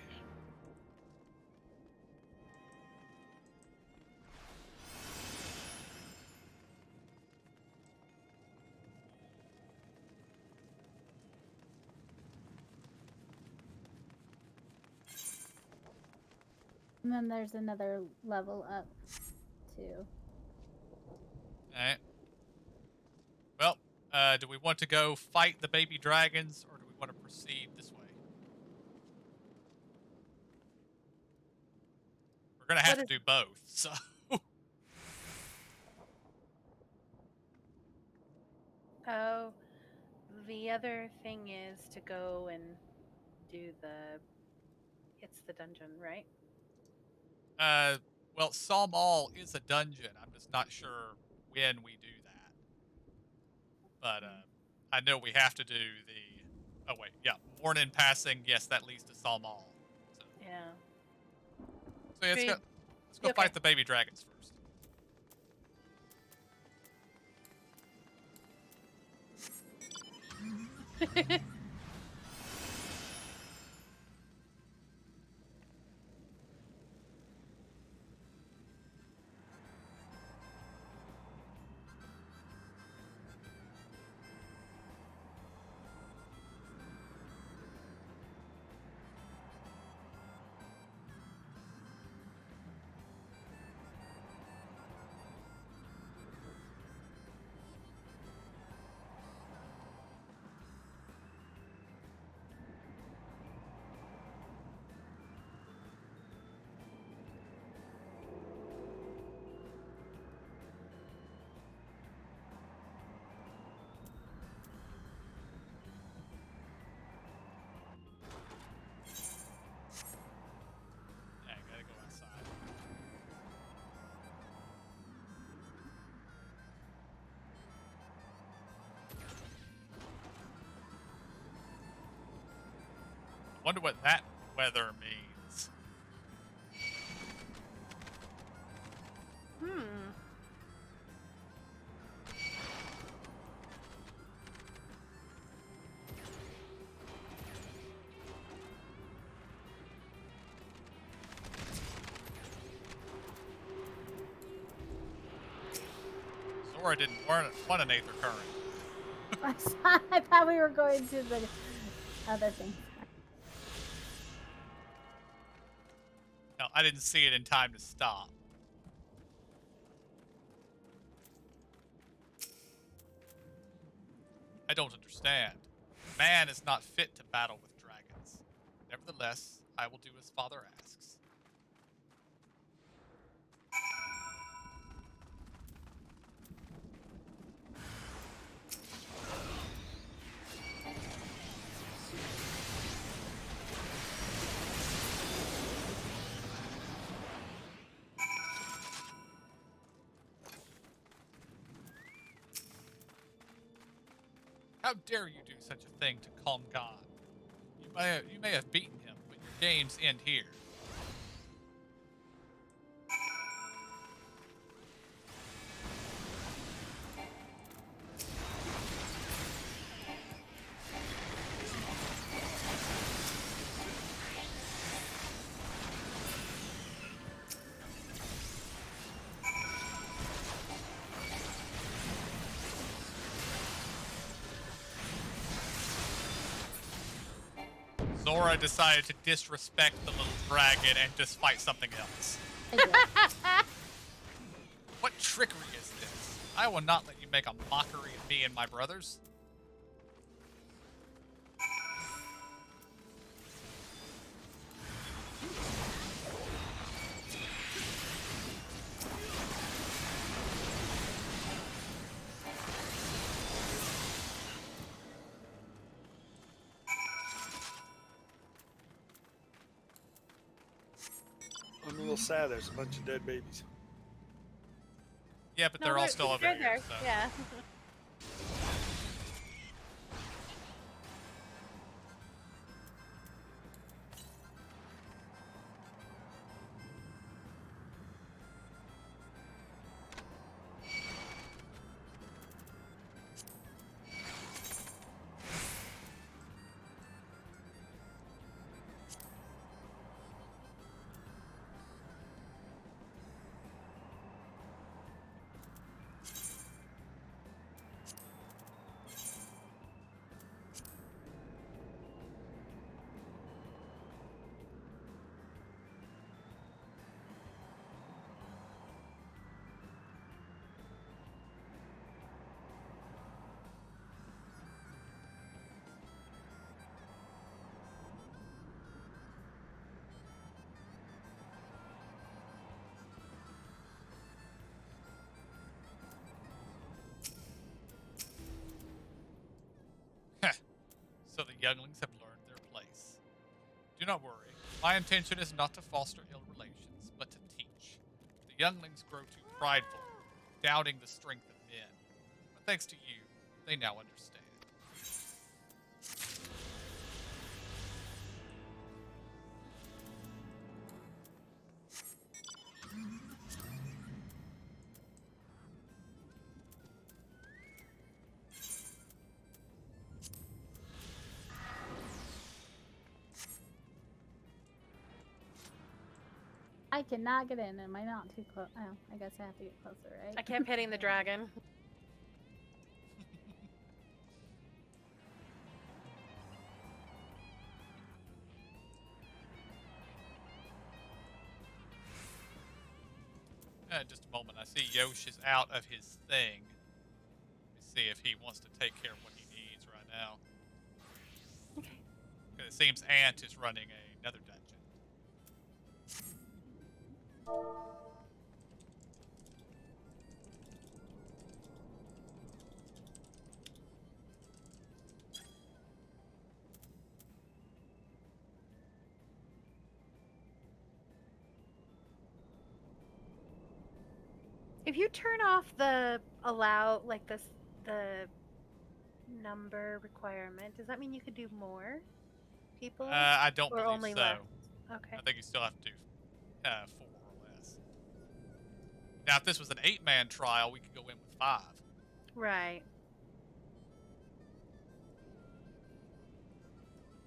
And then there's another level up, too. Alright. Well, do we want to go fight the baby dragons, or do we want to proceed this way? We're gonna have to do both, so... Oh, the other thing is to go and do the... It's the dungeon, right? Well, Salmal is a dungeon. I'm just not sure when we do that. But, I know we have to do the... Oh, wait, yeah. Morning passing, yes, that leads to Salmal. So, Yeah. so yeah, let's go Okay. fight the baby dragons first. Yeah, I gotta go outside. I wonder what that weather means. Hmm. Zora didn't want an Aether Current. I thought we were going to the other thing. No, I didn't see it in time to stop. I don't understand. Man is not fit to battle with dragons. Nevertheless, I will do as father asks. How dare you do such a thing to Kong God? You may have beaten him, but your games end here. Zora decided to disrespect the little dragon and just fight something else. I did. What trickery is this? I will not let you make a mockery of me and my brothers. little sad. There's a bunch of dead babies. Yeah, but No, they're all still over they're here. there. So. Yeah. So the younglings have learned their place. Do not worry. My intention is not to foster ill relations, but to teach. The younglings grow too prideful, doubting the strength of men. But thanks to you, they now understand. I cannot get in. Am I not too close? Oh, I guess I have to get closer, right? I kept hitting the dragon. Just a moment. I see Yosh is out of his thing. Let me see if he wants to take care of what he needs right now. Okay. Because it seems Ant is running another dungeon. If you turn off the allow, like the number requirement, does that mean you could do more people? I don't or believe only so. less? Okay. I think you still have to do 4 or less. Now, if this was an 8-man trial, we could go in with 5. Right.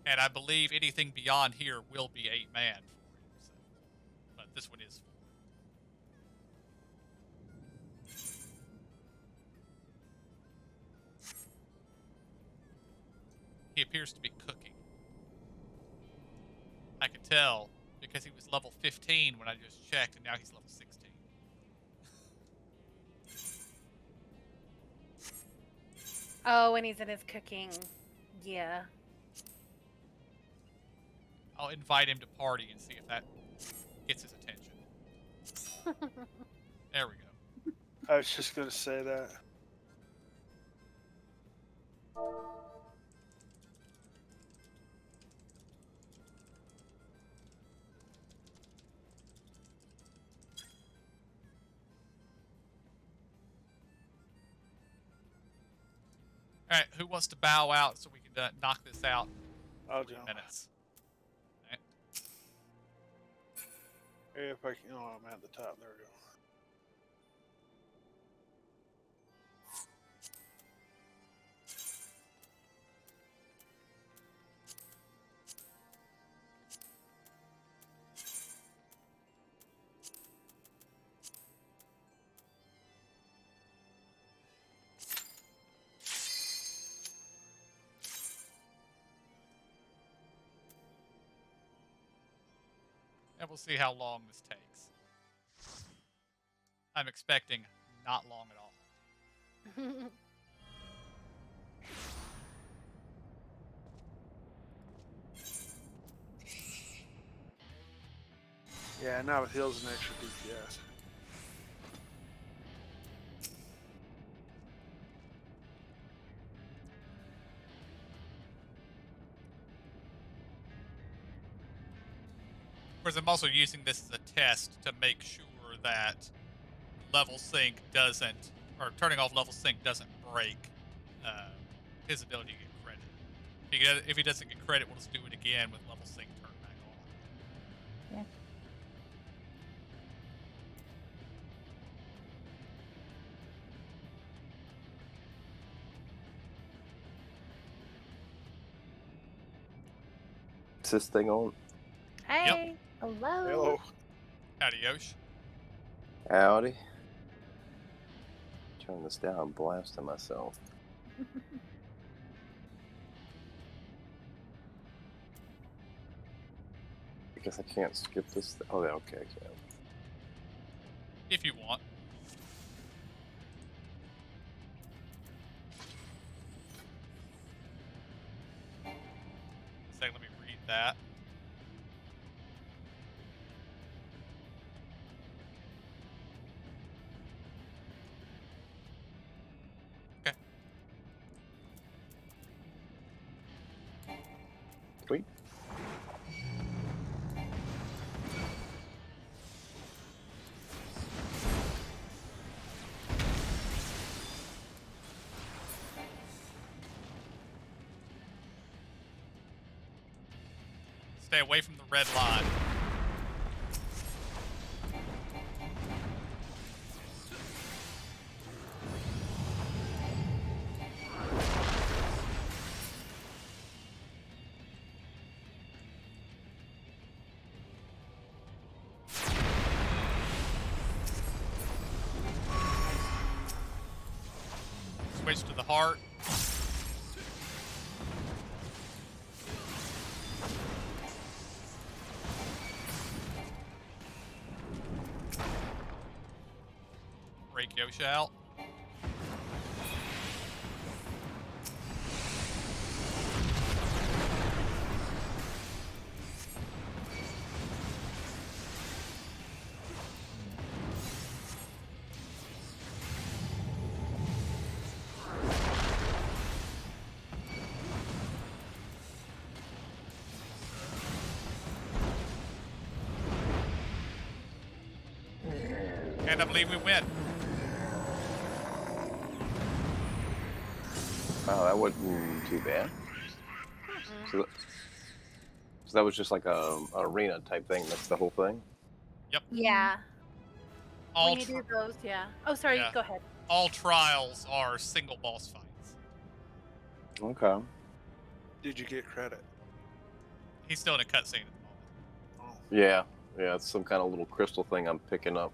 And I believe anything beyond here will be 8-man for you. So. But this one is 4. He appears to be cooking. I can tell because he was level 15 when I just checked, and now he's level 16. Oh, and he's in his cooking. Yeah. I'll invite him to party and see if that gets his attention. There we go. I was just gonna say that. All right, who wants to bow out so we can knock this out I'll in jump. minutes? All right. If I can, oh, I'm at the top. There we go. And we'll see how long this takes. I'm expecting not long at all. Yeah, now with heals and extra DPS. course, I'm also using this as a test to make sure that level sync doesn't, or turning off level sync doesn't break his ability to get credit. If he doesn't get credit, we'll just do it again with level sync turned back on. Yeah. Is this thing on? Hey. Hello. Hello. Howdy, Yosh. Howdy. Turn this down, I'm blasting myself. I guess I can't skip this. Oh, yeah, okay, I can. If you want. Let me read that. Okay. Sweet. Stay away from the red line. Switch to the heart. Break Yosha out. And I believe we win. Wow, that wasn't too bad. So that was just like a arena type thing. That's the whole thing. Yep. Yeah. All When you do those, yeah. Oh, sorry. Yeah. Go ahead. all trials are single boss fights. Okay. Did you get credit? He's still in a cutscene at the moment. Oh. Yeah, it's some kind of little crystal thing I'm picking up.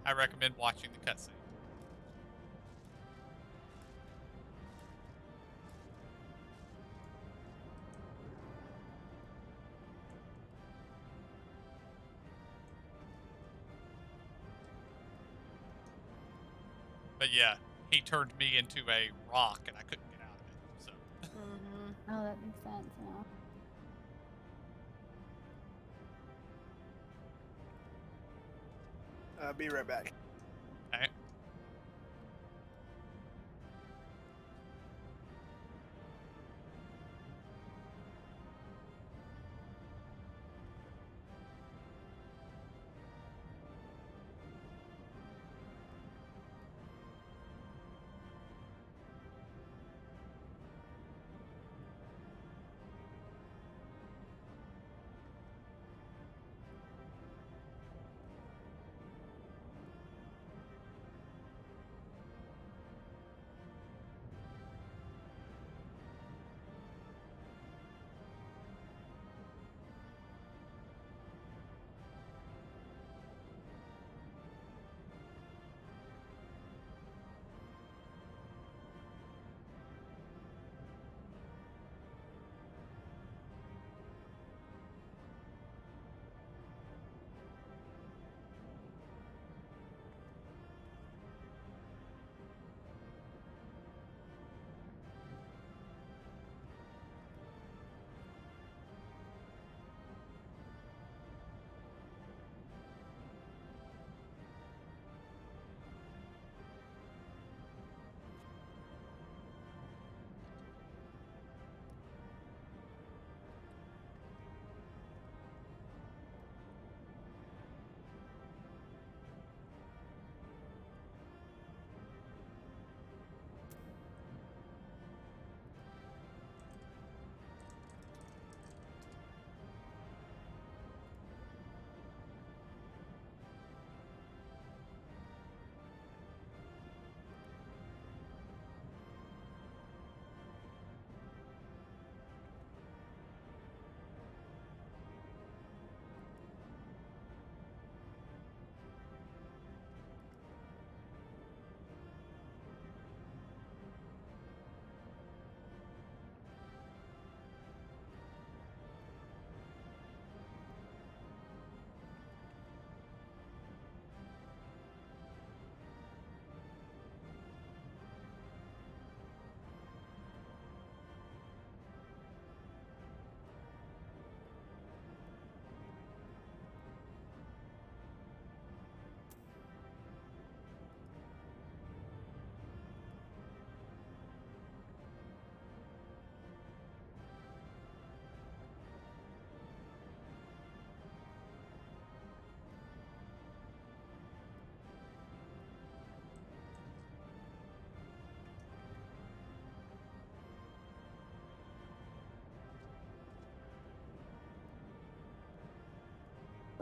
I recommend watching the cutscene. But yeah, he turned me into a rock and I couldn't get out of it. So Oh, that makes sense now. Be right back. okay.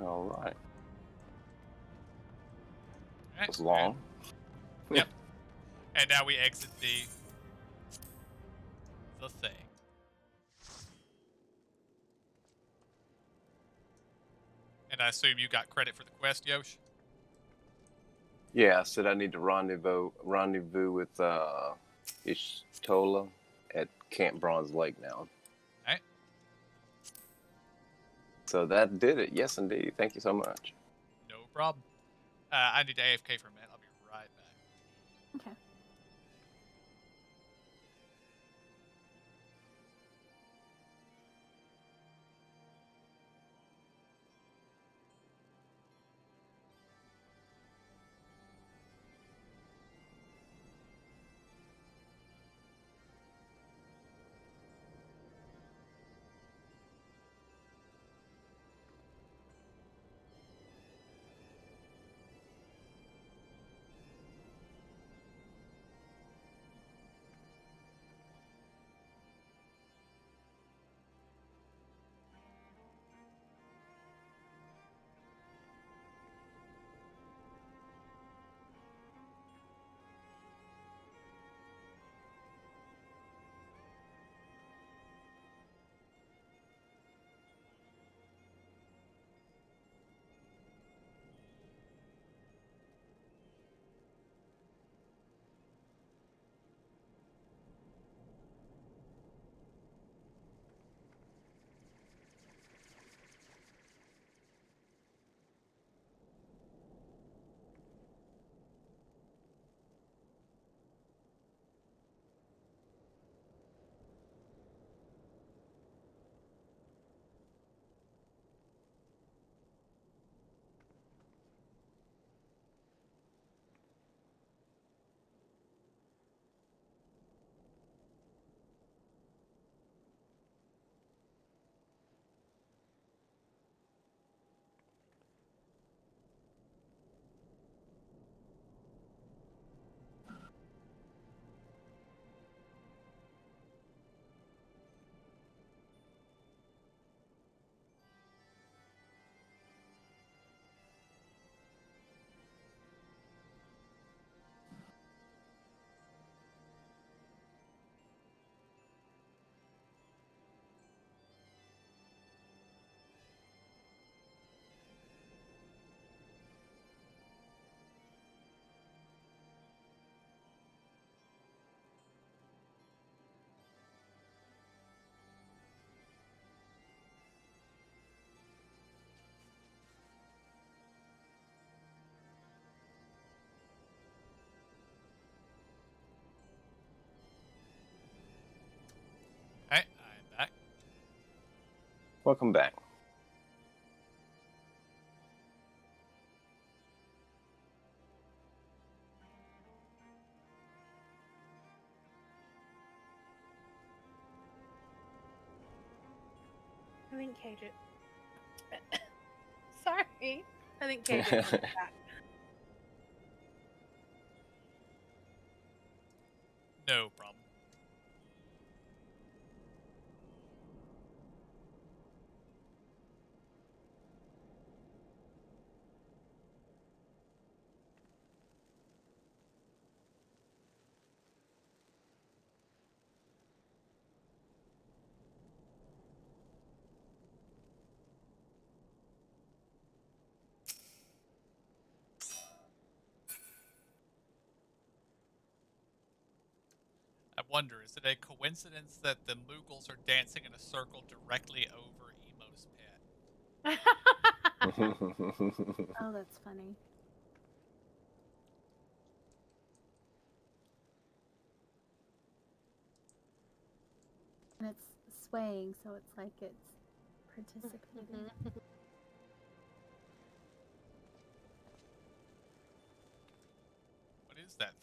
All right. Alright, It's long. Yep. And now we exit the thing. And I assume you got credit for the quest, Yosh? Yeah, I said I need to rendezvous with Ishtola at Camp Bronze Lake now. Alright. So that did it. Yes, indeed. Thank you so much. No problem. I need to AFK for a minute. I'll be right back. Okay. Alright, I'm back. Welcome back. I think KJ. Sorry. I think KJ wants that. No problem. I wonder, is it a coincidence that the Moogles are dancing in a circle directly over Emo's pit? Oh, that's funny. And it's swaying, so it's like it's participating. What is that thing?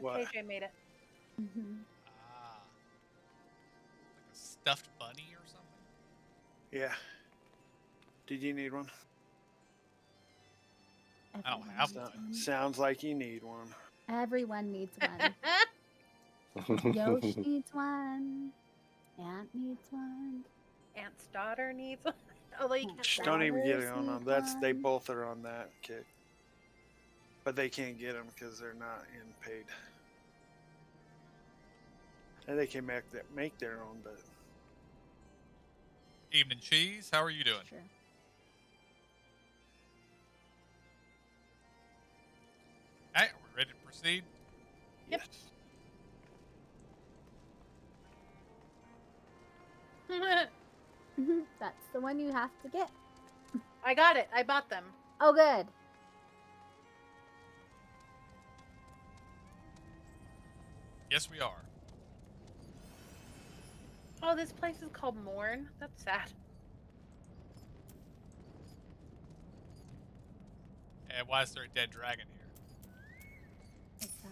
What? KJ made it. Mm-hmm. Ah. Like a stuffed bunny or something? Yeah. Did you need one? I don't Everyone have needs one. one. Sounds like you need one. Everyone needs one. Yosh needs one. Ant needs one. aunt's daughter needs one. Although you can't Shh, say don't that. even get it Daughters on need them. They one. both are on that kick, but they can't get them because they're not in paid. And they can make their own, but Evening, Cheese. How are you doing? Sure. Hey, are we ready to proceed? Yep. yes. That's the one you have to get. I got it. I bought them. Oh, good. Yes, we are. Oh, this place is called Morn. That's sad. And why is there a dead dragon here? It's sad.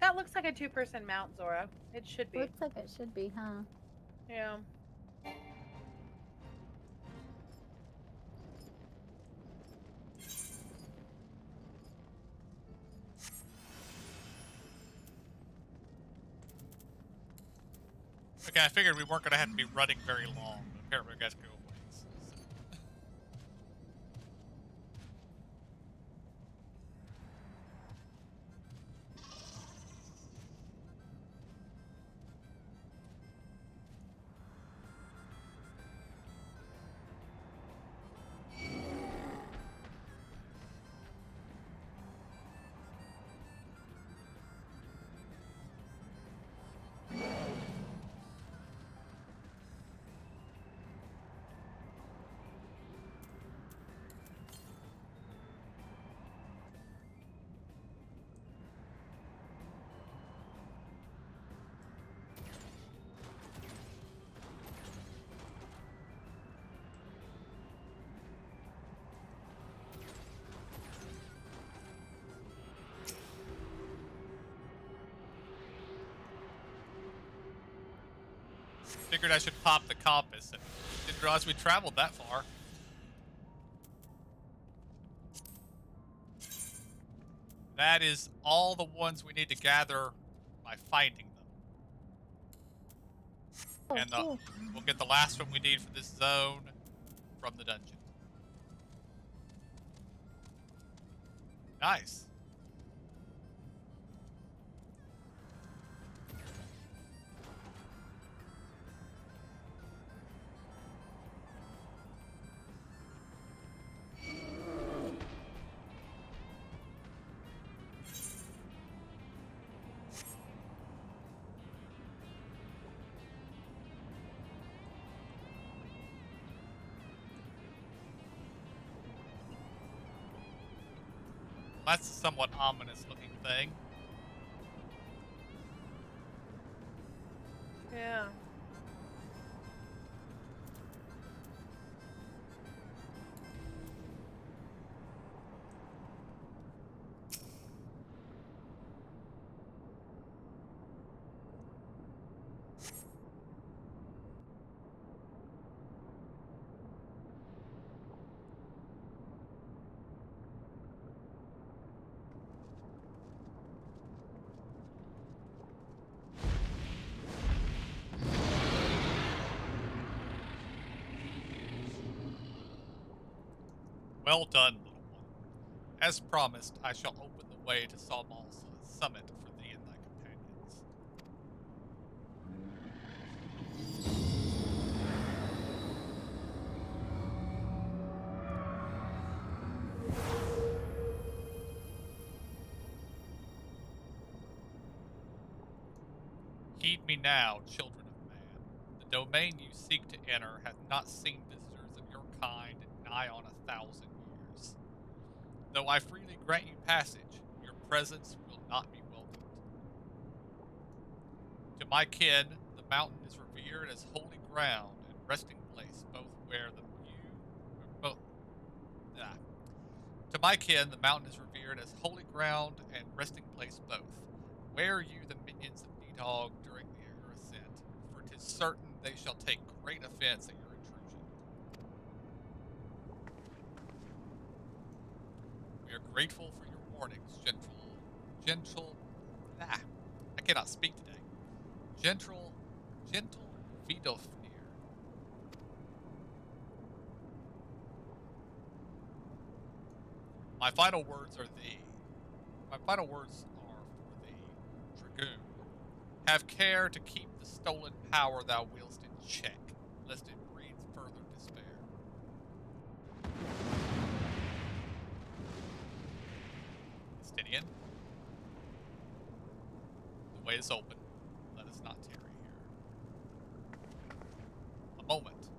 That looks like a two-person mount, Zora. It should be. Looks like it should be, huh? Yeah. Okay, I figured we weren't going to have to be running very long, but apparently we got to go a ways. So. Figured I should pop the compass and didn't realize we traveled that far. That is all the ones we need to gather by finding them. Oh, And cool. we'll get the last one we need for this zone from the dungeon. Nice. That's a somewhat ominous looking thing. Yeah. Well done, little one. As promised, I shall open the way to Sawmal's summit for thee and thy companions. Heed me now, children of man. The domain you seek to enter hath not seen visitors of your kind nigh on 1,000 years. Though I freely grant you passage, your presence will not be welcomed. To my kin, the mountain is revered as holy ground and resting place, both where the To my kin, the mountain is revered as holy ground and resting place both. Where you the minions of Needhog during your ascent, for 'tis certain they shall take great offense at your intrusion. We are grateful for your warnings, gentle gentle. I cannot speak today. Gentle Vidofnir. My final words are for thee, Dragoon. Have care to keep the stolen power thou willst in check, lest it breeds further despair. Justinian, the way is open. Let us not tarry here. A moment.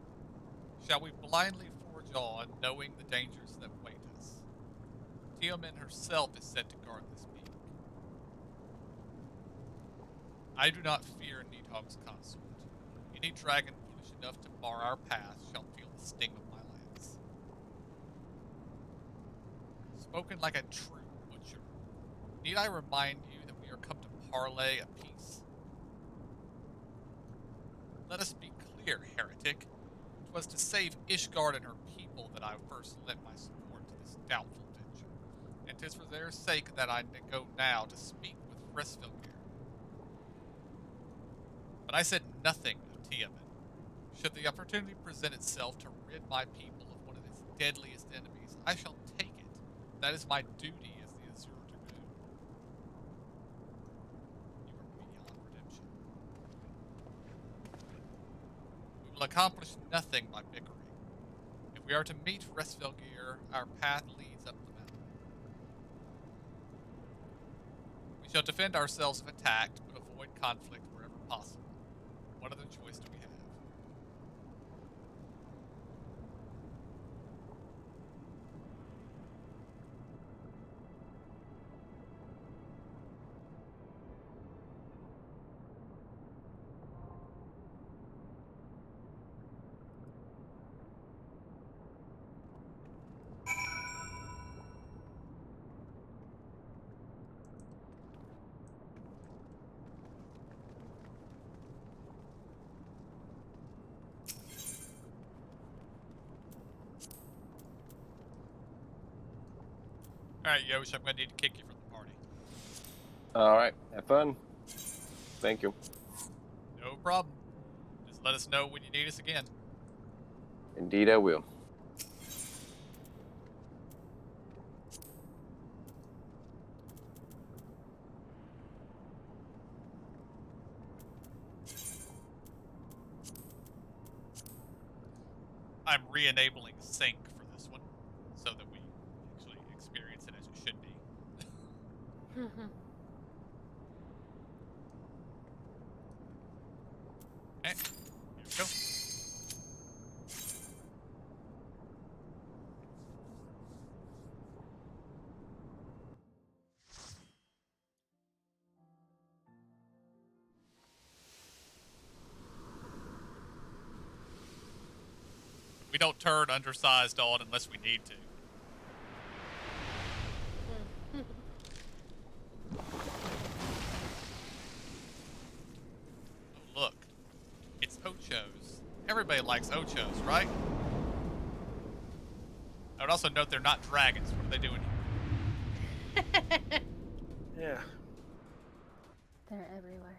Shall we blindly forge on, knowing the dangers that wait us? Tiamat herself is set to guard this peak. I do not fear Nidhogg's consort. Any dragon foolish enough to bar our path shall feel the sting of my lance. Spoken like a true butcher. Need I remind you that we are come to parley a peace? Let us be clear, heretic. 'Twas to save Ishgard and her people that I first lent my support to this doubtful venture, and 'tis for their sake that I go now to speak with Fresvelgir. But I said nothing of Tiamat. Should the opportunity present itself to rid my people of one of its deadliest enemies, I shall take it. That is my duty as the Azure Dragoon. You are beyond redemption. We will accomplish nothing by bickering. If we are to meet Fresvelgir, our path leads up the mountain. We shall defend ourselves if attacked, but avoid conflict wherever possible. What other choice do we have? Alright, Yosh, I'm gonna need to kick you from the party. Alright, have fun. Thank you. No problem. Just let us know when you need us again. Indeed, I will. I'm re-enabling sync for this one, so that we actually experience it as it should be. Okay, here we go. We don't turn undersized on unless we need to. Oh, look. It's Ochos. Everybody likes Ochos, right? I would also note they're not dragons. What are they doing here? Yeah. They're everywhere.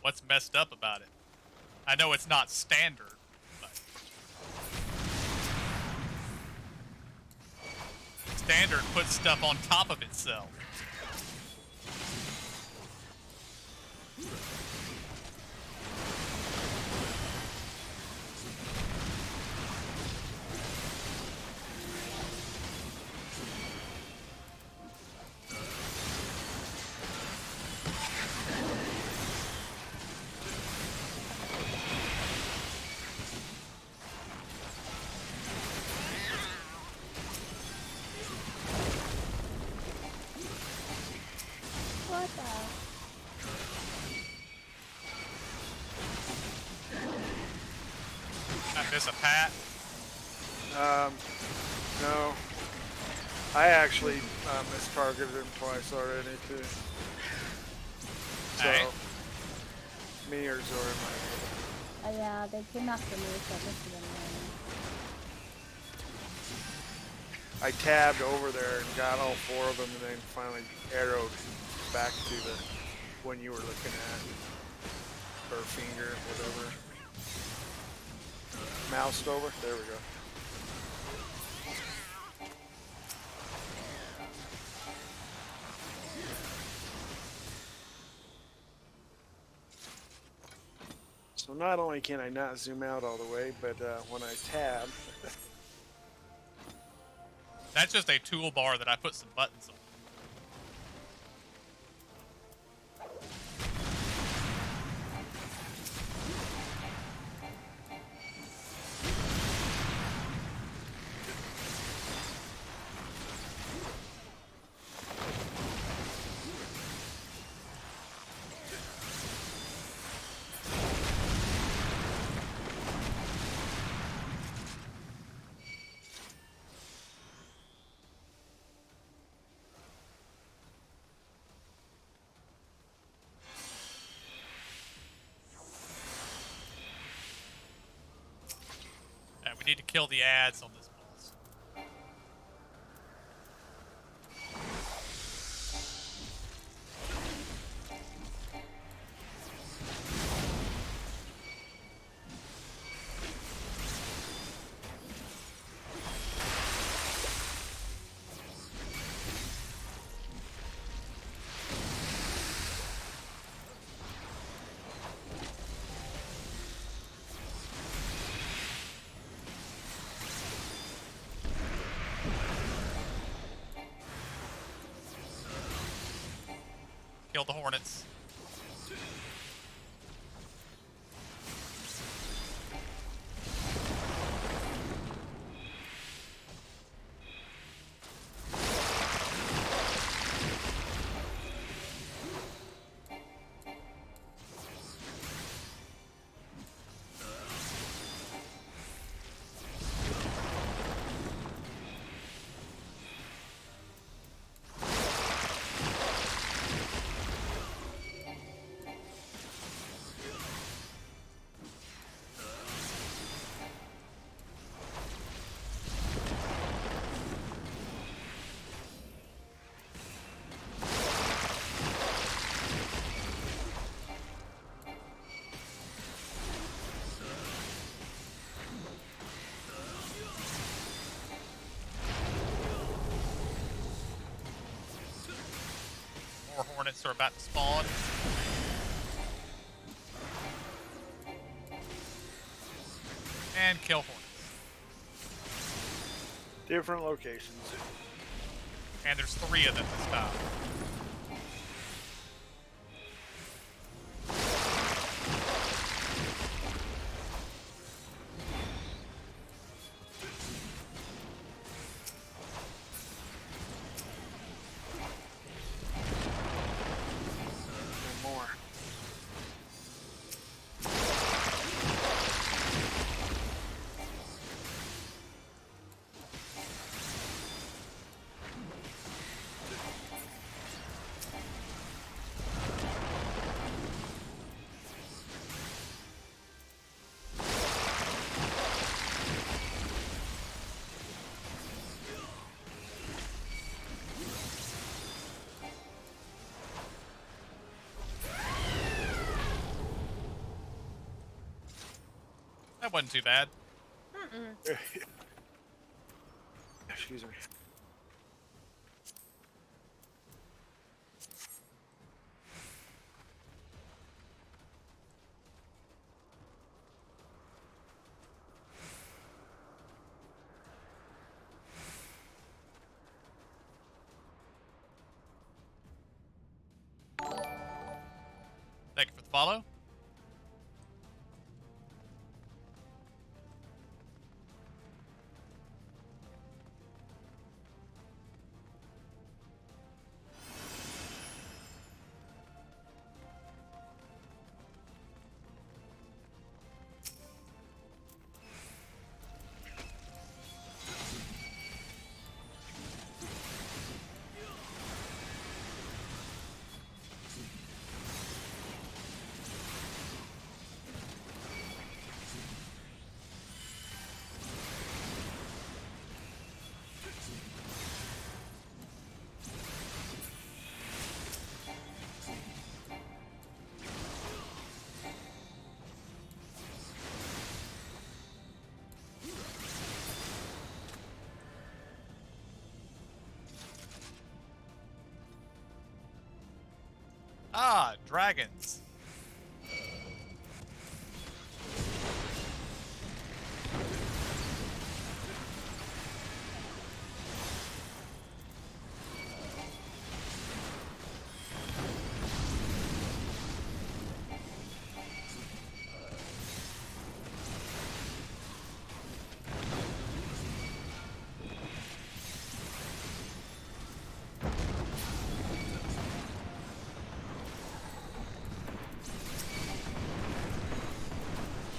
What's messed up about it? I know it's not standard, but standard puts stuff on top of itself. What the? I miss a pat. No. I actually mistargeted him twice already too. So, Alright. me or Zora might. Yeah, they came after me, so I missed them. I tabbed over there and got all 4 of them, and then finally arrowed back to the one you were looking at, or finger, whatever. Moused over. There we go. So not only can I not zoom out all the way, but when I tab, That's just a toolbar that I put some buttons on. We need to kill the ads on this boss. Kill the hornets. More hornets are about to spawn. And kill hornets. different locations. And there's 3 of them this time. More. That wasn't too bad. Mm-mm. Excuse me. Thank you for the follow. Ah, dragons.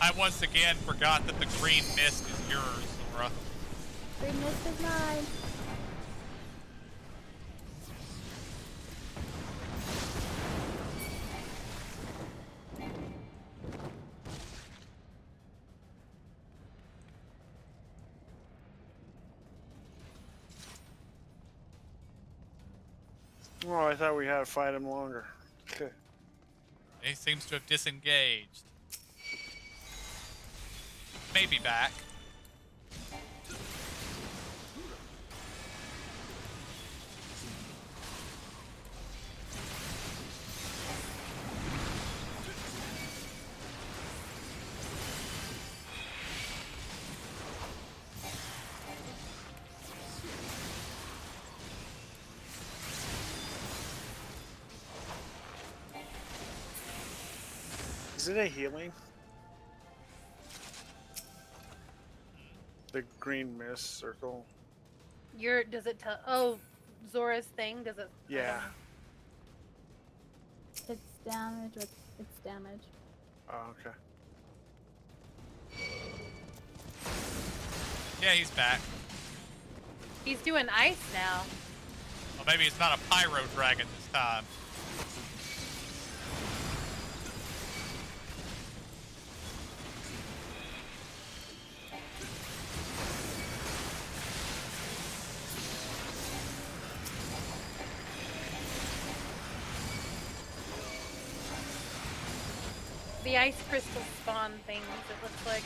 I once again forgot that the green mist is yours, Zora. Green mist is mine. Oh, I thought we had to fight him longer. He seems to have disengaged. Maybe back. Is it a healing? The green mist circle. Does it tell? Oh, Zora's thing. Does it? I don't Yeah. know. It's damage with its damage. Oh, okay. Yeah, he's back. He's doing ice now. Well, maybe it's not a pyro dragon this time. The ice crystal spawn things, it looks like.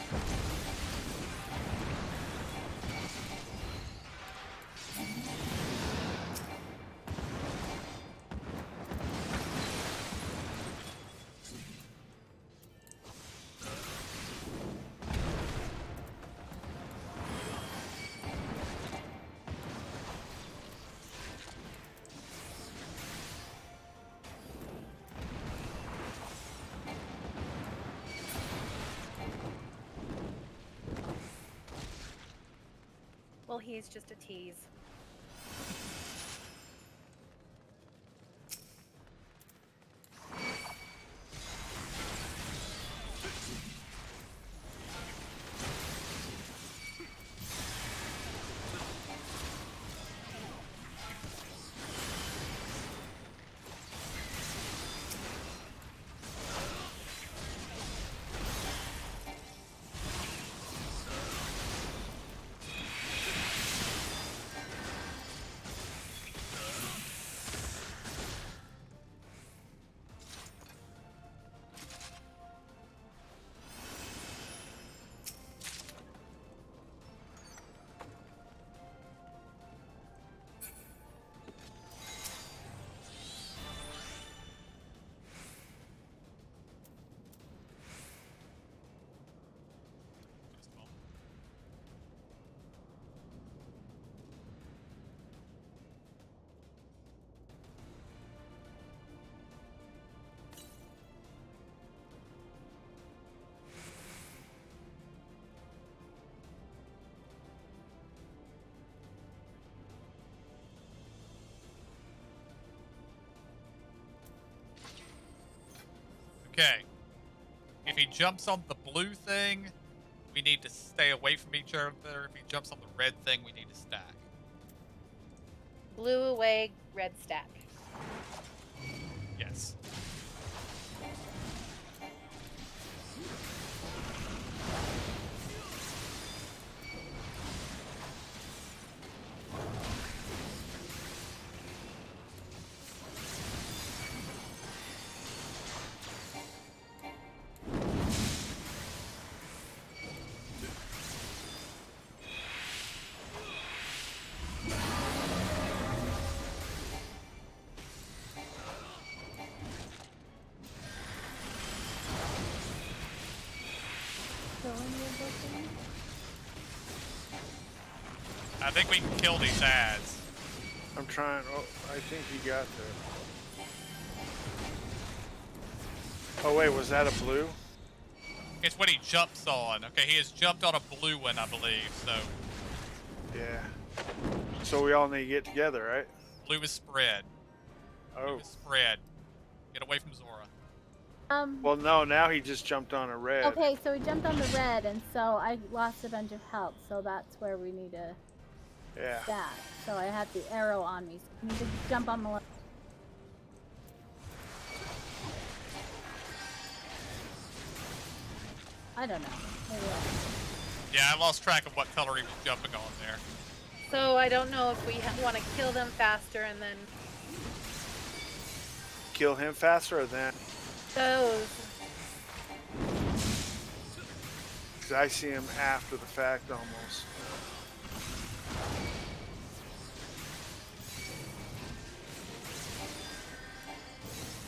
Well, he's just a tease. Okay. If he jumps on the blue thing, we need to stay away from each other. If he jumps on the red thing, we need to stack. Blue away, red stack. Yes. Go in your book. I think we can kill these ads. I'm trying. Oh, I think he got there. Oh wait, was that a blue? It's what he jumps on. Okay, he has jumped on a blue one, I believe. So Yeah. So we all need to get together, right? blue is spread. Blue Oh. is spread. Get away from Zora. Well, no. Now he just jumped on a red. Okay, so we jumped on the red, and so I lost a bunch of health, so that's where we need to Yeah. stack. So I had the arrow on me, so I need to jump on the left. I don't know. Maybe Yeah, I lost track of what color he was jumping on there. So I don't know if we want to kill them faster and then Kill him faster or then? those. Because I see him after the fact almost.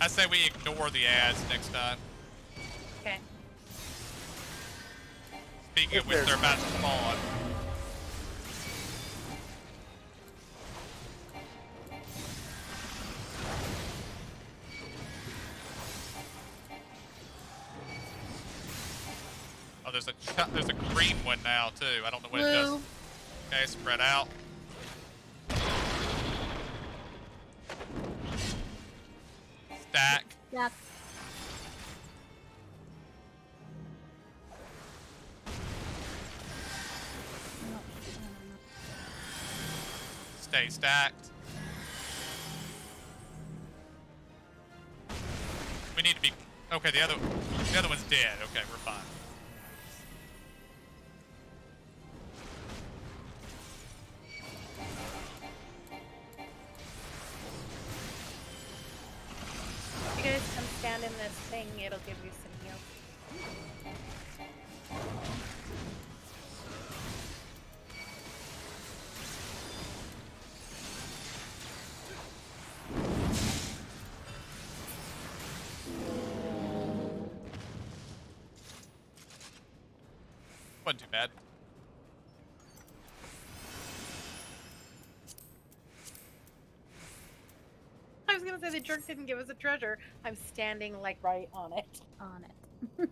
I say we ignore the ads next time. Okay. Speaking of which, they're about to spawn. Oh, there's a green one now too. I don't know what it does. Blue. Okay, spread out. Stack. yeah. Stay stacked. We need to be. Okay, the other one's dead. Okay, we're fine. You guys come stand in this thing, it'll give you some heals. Wasn't too bad. I was gonna say the jerk didn't give us a treasure. I'm standing like right on it. On it.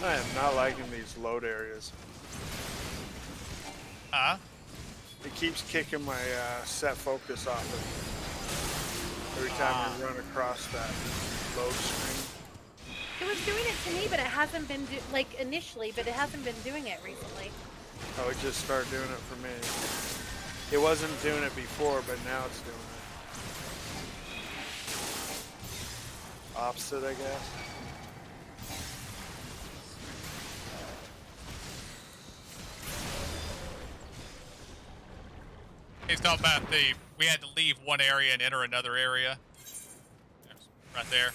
I am not liking these load areas. Huh? It keeps kicking my set focus off it every time I run across that load screen. It was doing it to me, but it hasn't been like initially, but it hasn't been doing it recently. Oh, it just started doing it for me. It wasn't doing it before, but now it's doing it. Opposite, I guess. He's talking about we had to leave one area and enter another area. There's, right there.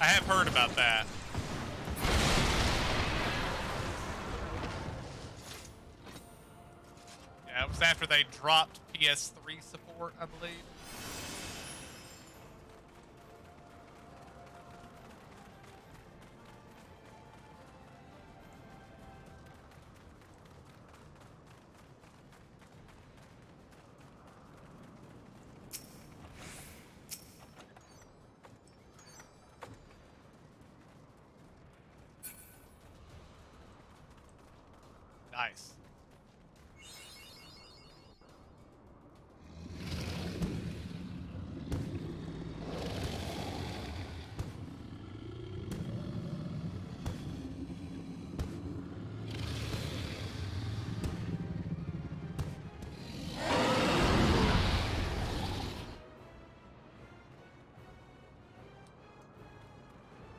I have heard about that. Yeah, it was after they dropped PS3 support, I believe. Nice.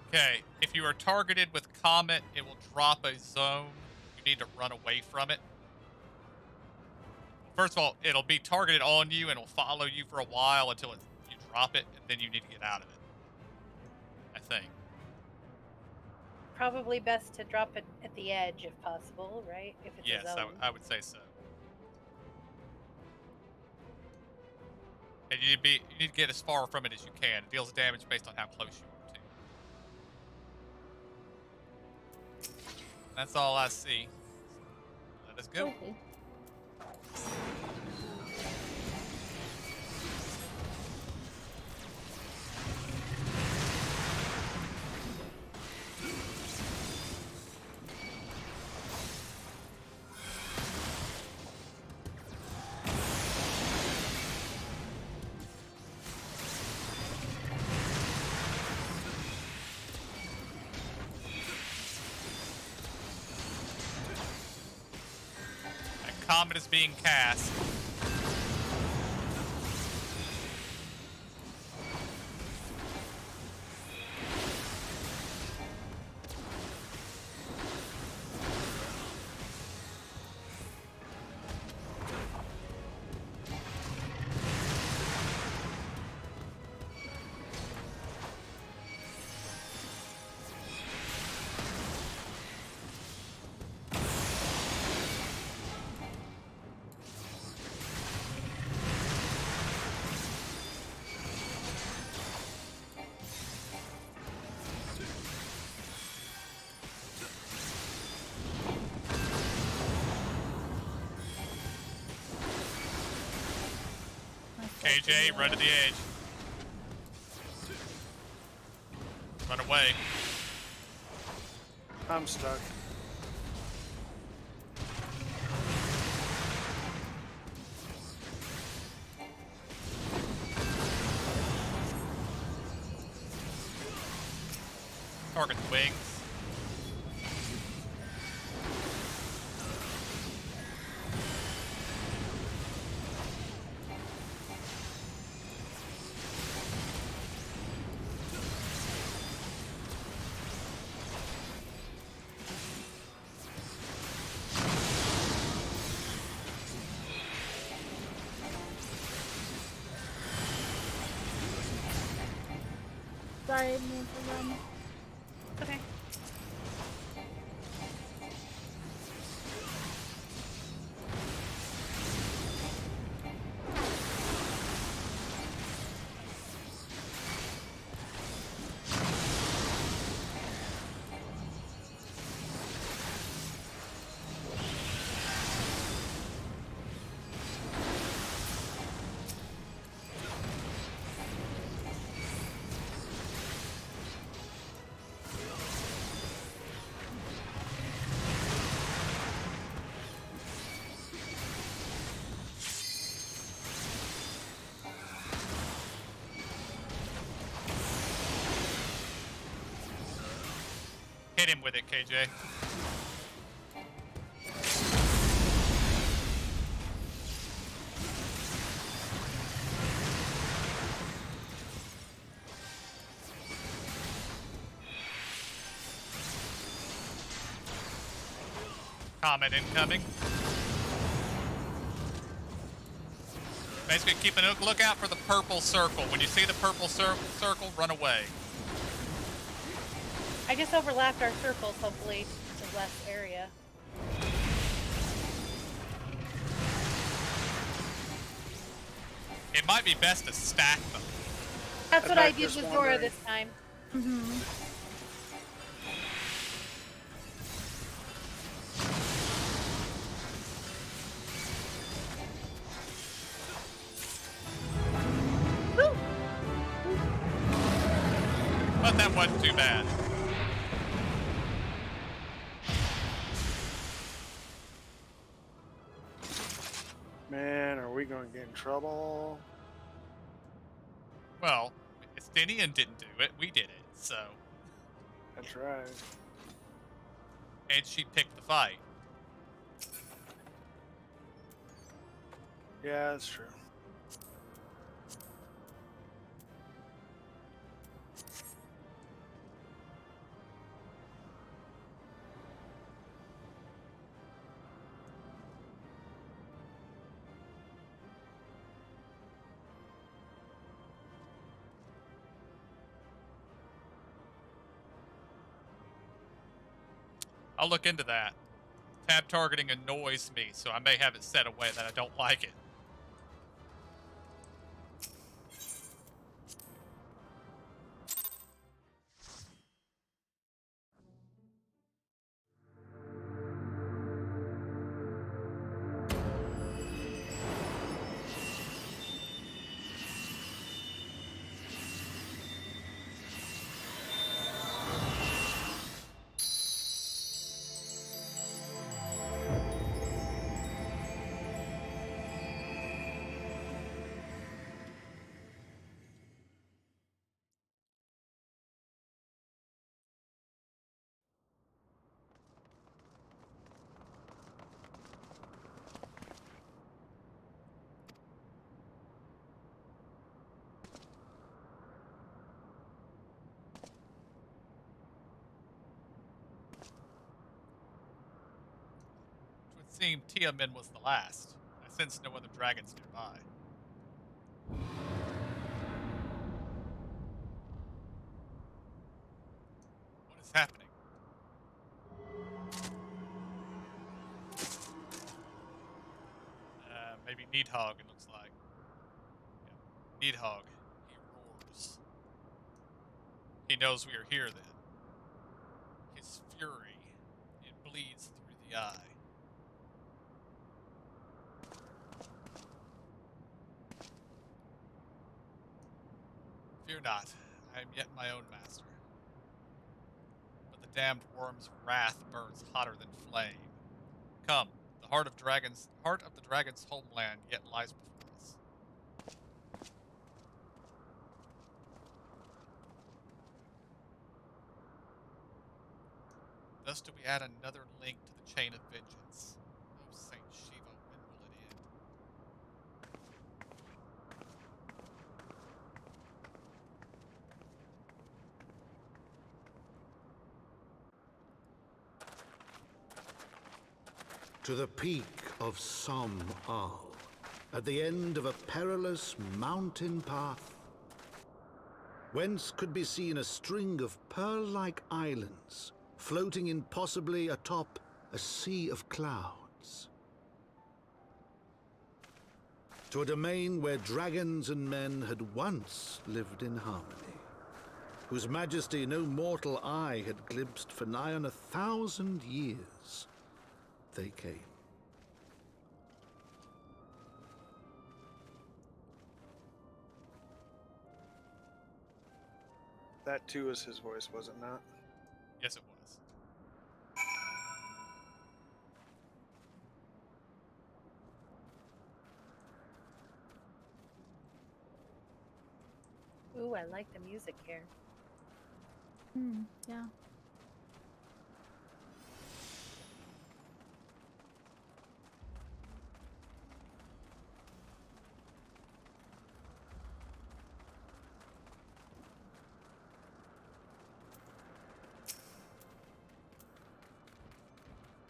Okay, if you are targeted with Comet, it will drop a zone. You need to run away from it. First of all, it'll be targeted on you and it'll follow you for a while until you drop it, and then you need to get out of it. I think. Probably best to drop it at the edge if possible, right? If it's Yes, a zone. I would say so. And you need to get as far from it as you can. It deals damage based on how close you are to. That's all I see. Let us go. Okay. Comet is being cast. KJ, run to the edge. Run away. I'm stuck. Target the wings. Sorry, I didn't mean to run. Okay. Hit him with it, KJ. Comet incoming. Basically, keep a lookout for the purple circle. When you see the purple circle, run away. I just overlapped our circles, hopefully, to less area. It might be best to stack them. That's what I'm I did just with Zora wondering. this time. Woo! But that wasn't too bad. Man, are we going to get in trouble? Well, Estinian didn't do it. We did it. So, That's right. and she picked the fight. Yeah, that's true. I'll look into that. Tab targeting annoys me, so I may have it set away that I don't like it. It would seem Tiamin was the last. I sense no other dragons nearby. What is happening? Maybe Needhog, it looks like. Yeah. Needhog. He roars. He knows we are here then. His fury, it bleeds through the eye. Fear not, I am yet my own master. But the damned worm's wrath burns hotter than flame. Come, the heart of the dragon's homeland yet lies before us. Thus do we add another link to the chain of vengeance. O Saint Shiva, when will it end? To the peak of Som Al, at the end of a perilous mountain path, whence could be seen a string of pearl-like islands floating impossibly atop a sea of clouds. To a domain where dragons and men had once lived in harmony, whose majesty no mortal eye had glimpsed for nigh on 1,000 years, they came. That too was his voice, was it not? Yes, it was. Ooh, I like the music here. Yeah.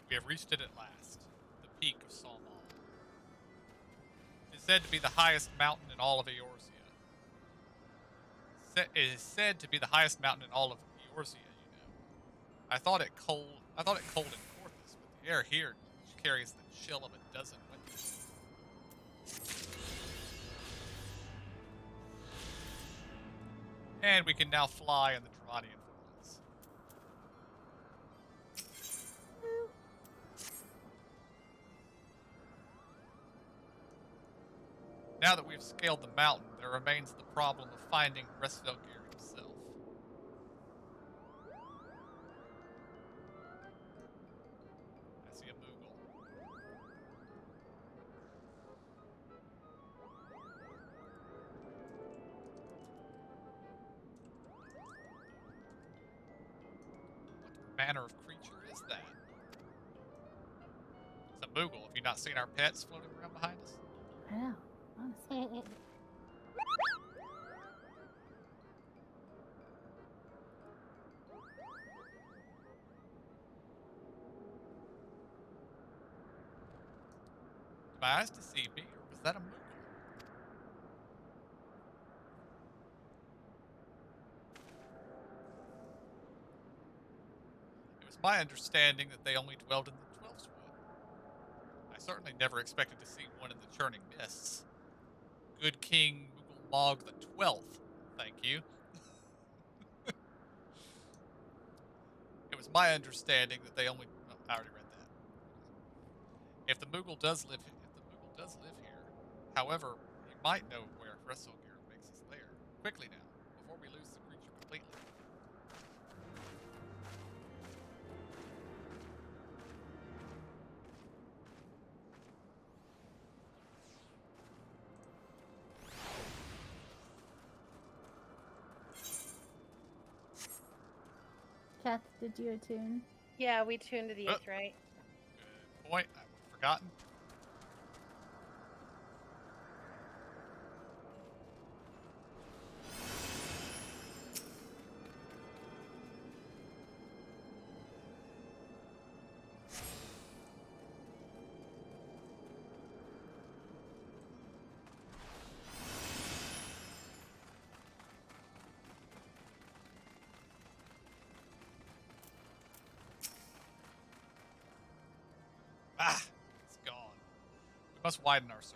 We have reached it at last, the peak of Salmal. It is said to be the highest mountain in all of Eorzea. It is said to be the highest mountain in all of Eorzea, you know. I thought it cold in Porthos, but the air here carries the chill of a dozen winters. And we can now fly in the Durranian forelands. Now that we've scaled the mountain, there remains the problem of finding Resvelgir himself. I see a Moogle. What manner of creature is that? It's a Moogle. Have you not seen our pets floating around behind us? I know, honestly. Did my eyes deceive me, or was that a Moogle? It was my understanding that they only dwelled in the Twelfth Wood. I certainly never expected to see one in the Churning Mists. Good King Moogle Mog the 12th, thank you. It was my understanding that they only. Oh, I already read that. If the Moogle does live here, however, you might know where Resvelgir makes his lair. Quickly now, before we lose the creature completely. Kath, did you attune? Yeah, we tuned to the Oh. Aetheryte. Good point. I would have forgotten. Ah, it's gone. We must widen our search.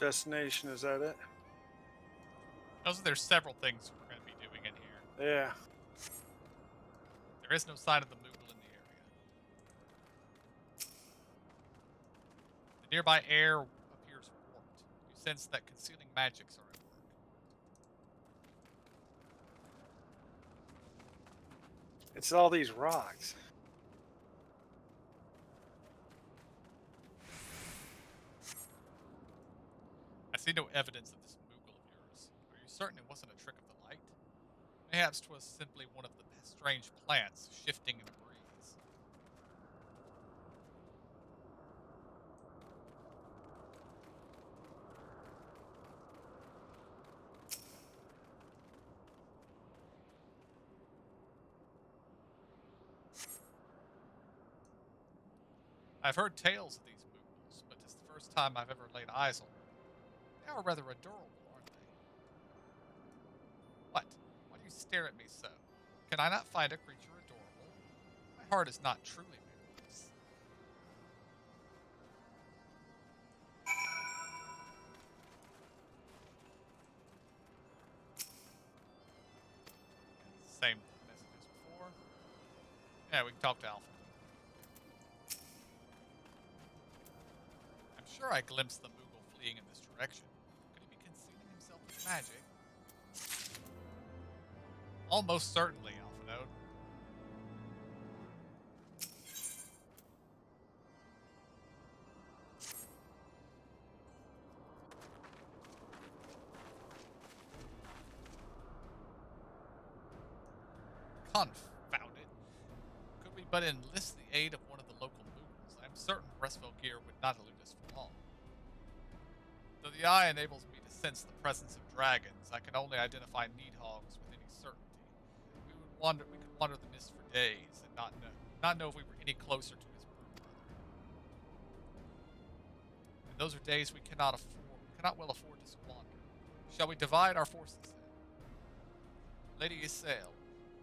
Destination, is that it? Also, there's several things we're going to be doing in here. Yeah. There is no sign of the Moogle in the area. The nearby air appears warped. You sense that concealing magics are at work. It's all these rocks. I see no evidence of this Moogle of yours. Are you certain it wasn't a trick of the light? Perhaps 'twas simply one of the strange plants shifting in the breeze. I've heard tales of these Moogles, but it's the first time I've ever laid eyes on them. They are rather adorable, aren't they? What? Why do you stare at me so? Can I not find a creature adorable? My heart is not truly made of this. Same message as before. Yeah, we can talk to Alpha. I'm sure I glimpsed the Moogle fleeing in this direction. Could he be concealing himself with magic? Almost certainly, Alpha Node. Confound it. Could we but enlist the aid of one of the local Moogles, I am certain Restvelgear would not elude us for long. Though the eye enables me to sense the presence of dragons, I can only identify Needhogs with any certainty. We could wander the mist for days and not know if we were any closer to his brood brother. And those are days we cannot well afford to squander. Shall we divide our forces then? Lady Isael,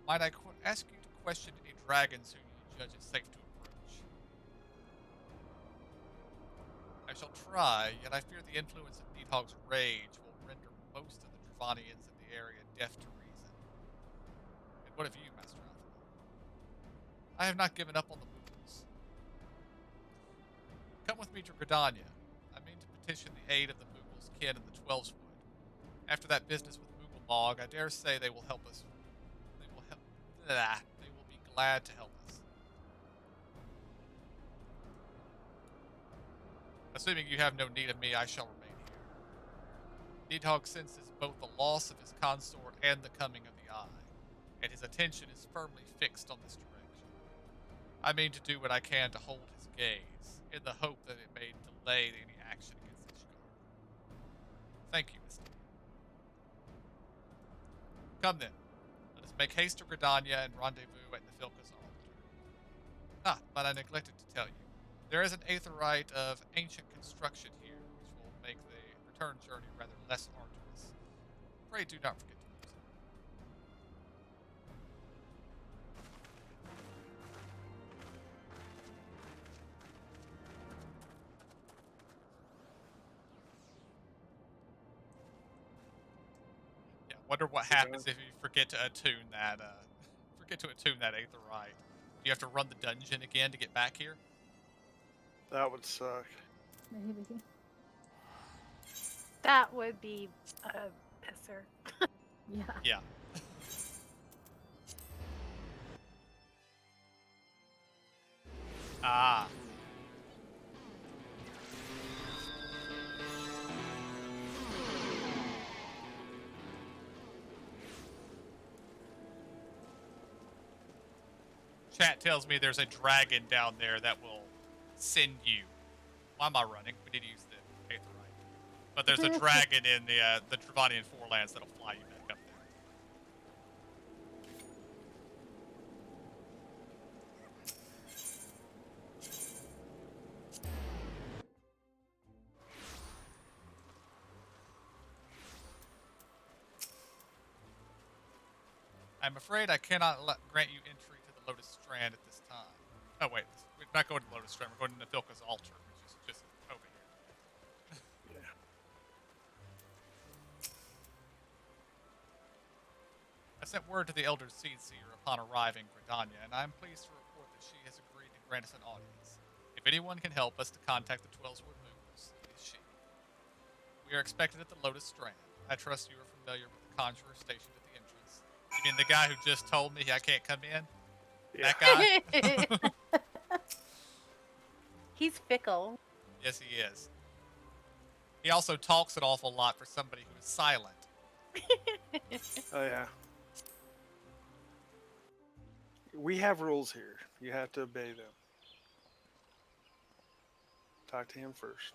might I ask you to question a dragon whom you judge it safe to approach? I shall try, yet I fear the influence of Needhog's rage will render most of the Dravanians in the area deaf to reason. And what of you, Master Alpha? I have not given up on the Moogles. Come with me to Gridania. I mean to petition the aid of the Moogles' kin in the Twelves Wood. After that business with Moogle Mog, I dare say they will help us. They will be glad to help us. Assuming you have no need of me, I shall remain here. Needhog senses both the loss of his consort and the coming of the Eye, and his attention is firmly fixed on this direction. I mean to do what I can to hold his gaze, in the hope that it may delay any action against Ishgard. Thank you, Mister. Come then. Let us make haste to Gridania and rendezvous at Nifilka's altar. Ah, but I neglected to tell you. There is an aetheryte of ancient construction here, which will make the return journey rather less arduous. Pray do not forget to use it. Yeah, wonder what happens if you forget to attune that aetheryte. Do you have to run the dungeon again to get back here? That would suck. Maybe. That would be a pisser. Yeah. Yeah. Ah. Chat tells me there's a dragon down there that will send you. Why am I running? We need to use the aetheryte. But there's a dragon in the Dravanian Forelands that'll fly you back up there. I'm afraid I cannot grant you entry to the Lotus Strand at this time. Oh wait, we're not going to the Lotus Strand. We're going to Nifilka's altar, which is just over here. sent word to the Elder Seedseer upon arriving in Gridania, and I am pleased to report that she has agreed to grant us an audience. If anyone can help us to contact the Twellswood Moogles, it is she. We are expected at the Lotus Strand. I trust you are familiar with the Conjurer stationed at the entrance. You mean the guy who just told me I can't come in? Yeah. That guy? He's fickle. Yes, he is. He also talks an awful lot for somebody who is silent. Oh yeah. We have rules here. You have to obey them. Talk to him first.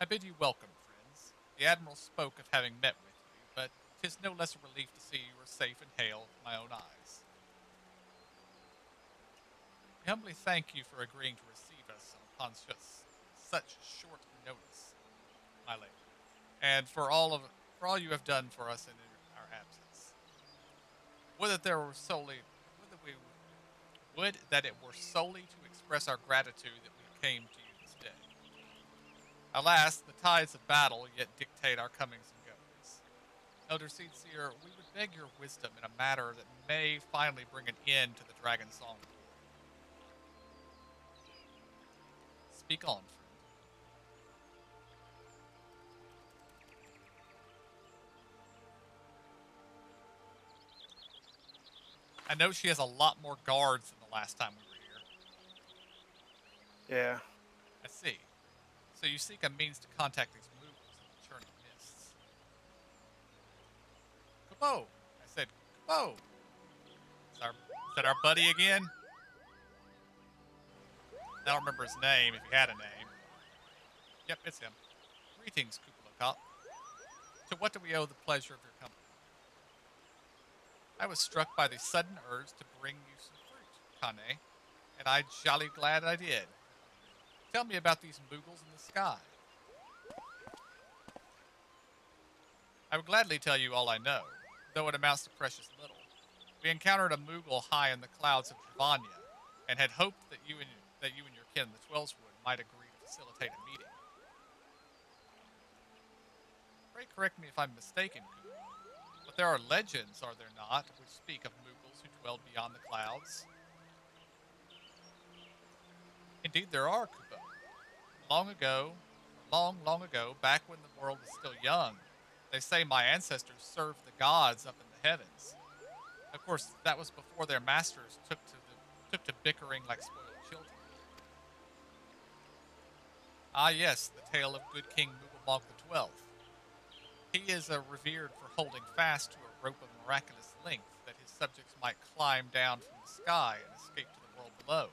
I bid you welcome, friends. The Admiral spoke of having met with you, but 'tis no less a relief to see you are safe and hail with my own eyes. I humbly thank you for agreeing to receive us upon such short notice, my lady, and for all you have done for us in our absence. Would that it were solely to express our gratitude that we came to you this day. Alas, the tides of battle yet dictate our comings and goings. Elder Seedseer, we would beg your wisdom in a matter that may finally bring an end to the Dragon Song War. Speak on, friend. I know she has a lot more guards than the last time we were here. Yeah. I see. So you seek a means to contact these Moogles in the churning mists. Kubo! I said, Kubo! Is that our buddy again? I don't remember his name, if he had a name. Yep, it's him. Greetings, Kupalokop. To what do we owe the pleasure of your company? I was struck by the sudden urge to bring you some fruit, Kane, and I'm jolly glad I did. Tell me about these Moogles in the sky. I would gladly tell you all I know, though it amounts to precious little. We encountered a Moogle high in the clouds of Dravania, and had hoped that you and your kin, the Twellswood, might agree to facilitate a meeting. Pray correct me if I'm mistaken, Kupo, but there are legends, are there not, which speak of Moogles who dwelled beyond the clouds? Indeed there are, Kupo. Long, long ago, back when the world was still young, they say my ancestors served the gods up in the heavens. Of course, that was before their masters took to bickering like spoiled children. Ah yes, the tale of good King Mooglebonk XII. He is revered for holding fast to a rope of miraculous length that his subjects might climb down from the sky and escape to the world below.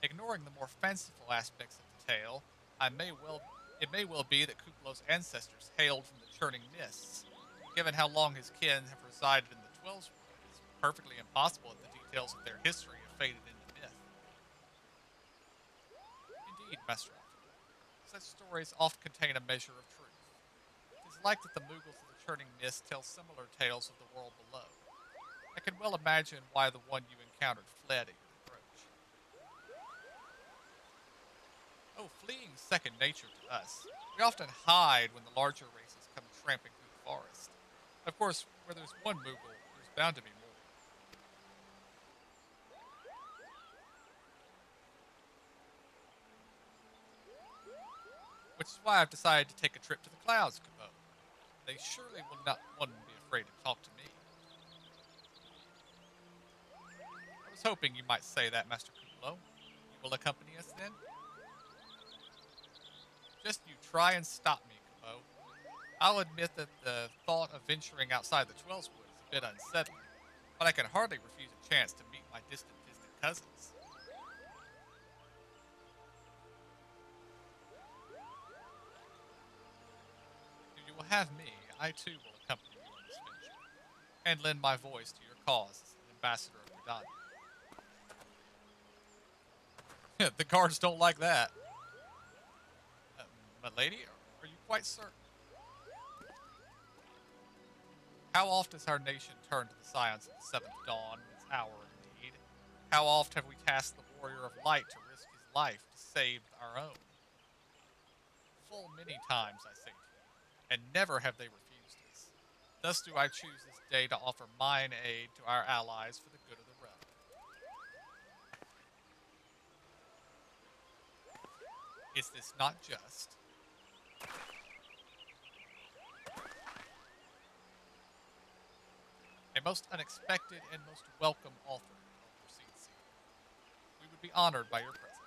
Ignoring the more fanciful aspects of the tale, it may well be that Kuplo's ancestors hailed from the churning mists. Given how long his kin have resided in the Twellswood, it's perfectly impossible that the details of their history have faded into myth. Indeed, Master Alfred, such stories oft contain a measure of truth. It is like that the Moogles of the churning mist tell similar tales of the world below. I can well imagine why the one you encountered fled at your approach. Oh, fleeing's second nature to us. We often hide when the larger races come tramping through the forest. Of course, where there's one Moogle, there's bound to be more. Which is why I've decided to take a trip to the clouds, Kupo. They surely will not be afraid to talk to me. I was hoping you might say that, Master Kuplo. You will accompany us then? Just you try and stop me, Kupo. I'll admit that the thought of venturing outside the Twellswood is a bit unsettling, but I can hardly refuse a chance to meet my distant cousins. If you will have me, I too will accompany you on this venture, and lend my voice to your cause as an ambassador of Gridania. The guards don't like that. My lady, are you quite certain? How oft has our nation turned to the science of the seventh dawn in its hour of need? How oft have we tasked the warrior of light to risk his life to save our own? full many times, I say to you, and never have they refused us. Thus do I choose this day to offer mine aid to our allies for the good of the realm. Is this not just? A most unexpected and most welcome offer, Elder Seed. We would be honored by your presence.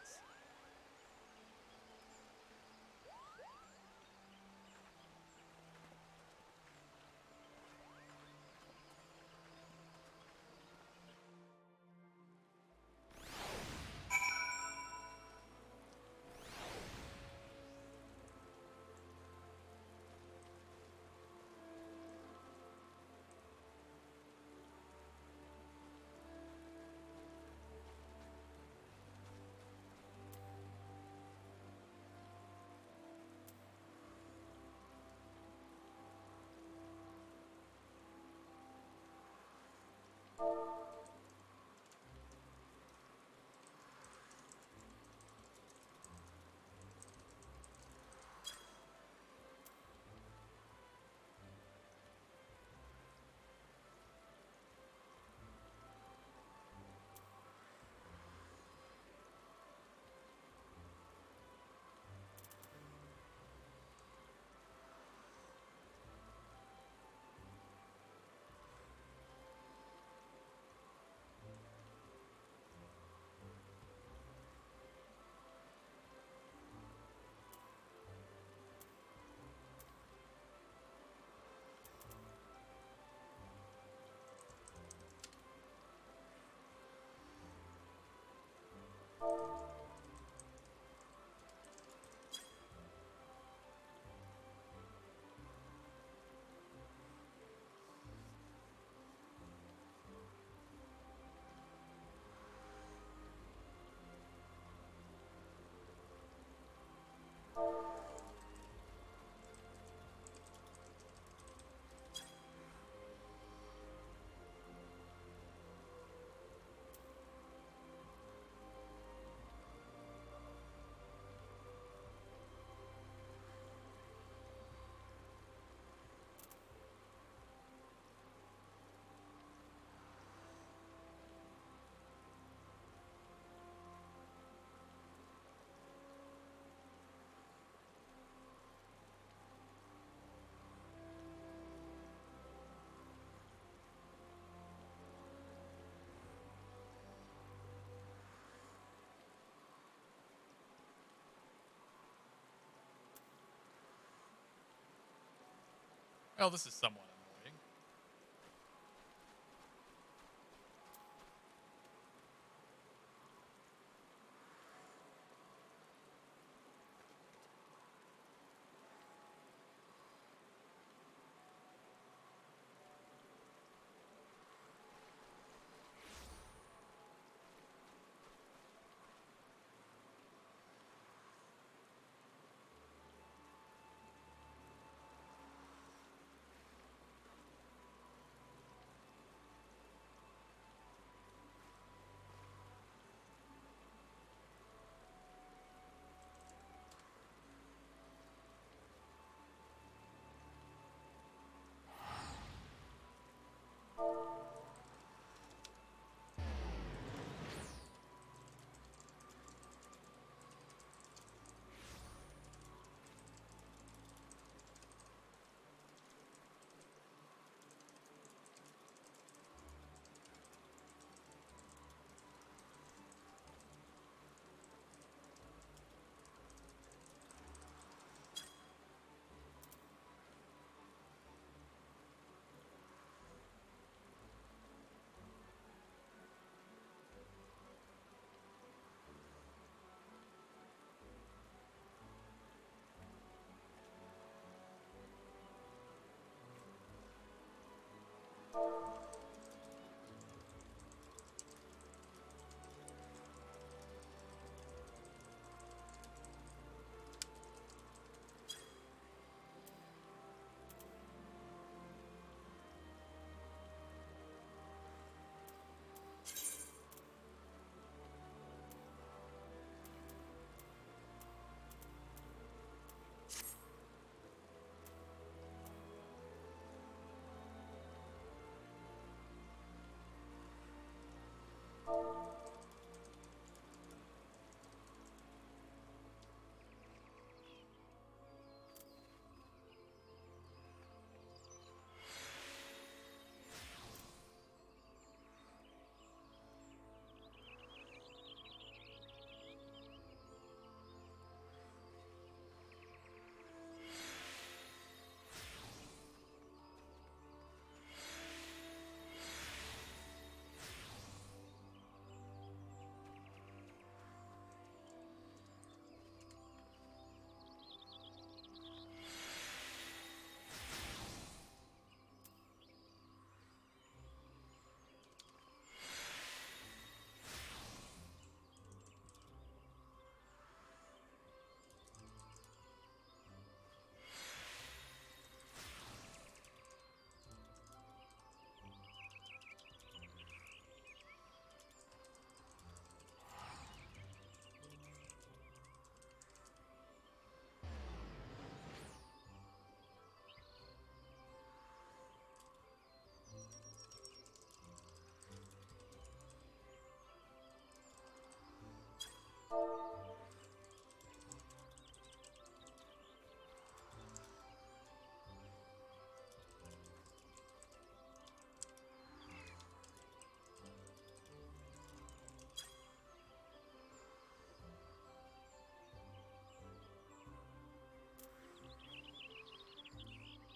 Well, this is somewhat annoying.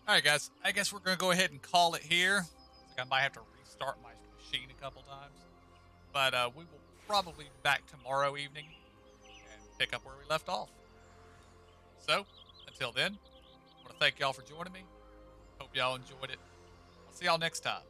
All right, guys. I guess we're gonna go ahead and call it here. Looks like I might have to restart my machine a couple times, but we will probably be back tomorrow evening and pick up where we left off. So, until then, I want to thank y'all for joining me. Hope y'all enjoyed it. I'll see y'all next time.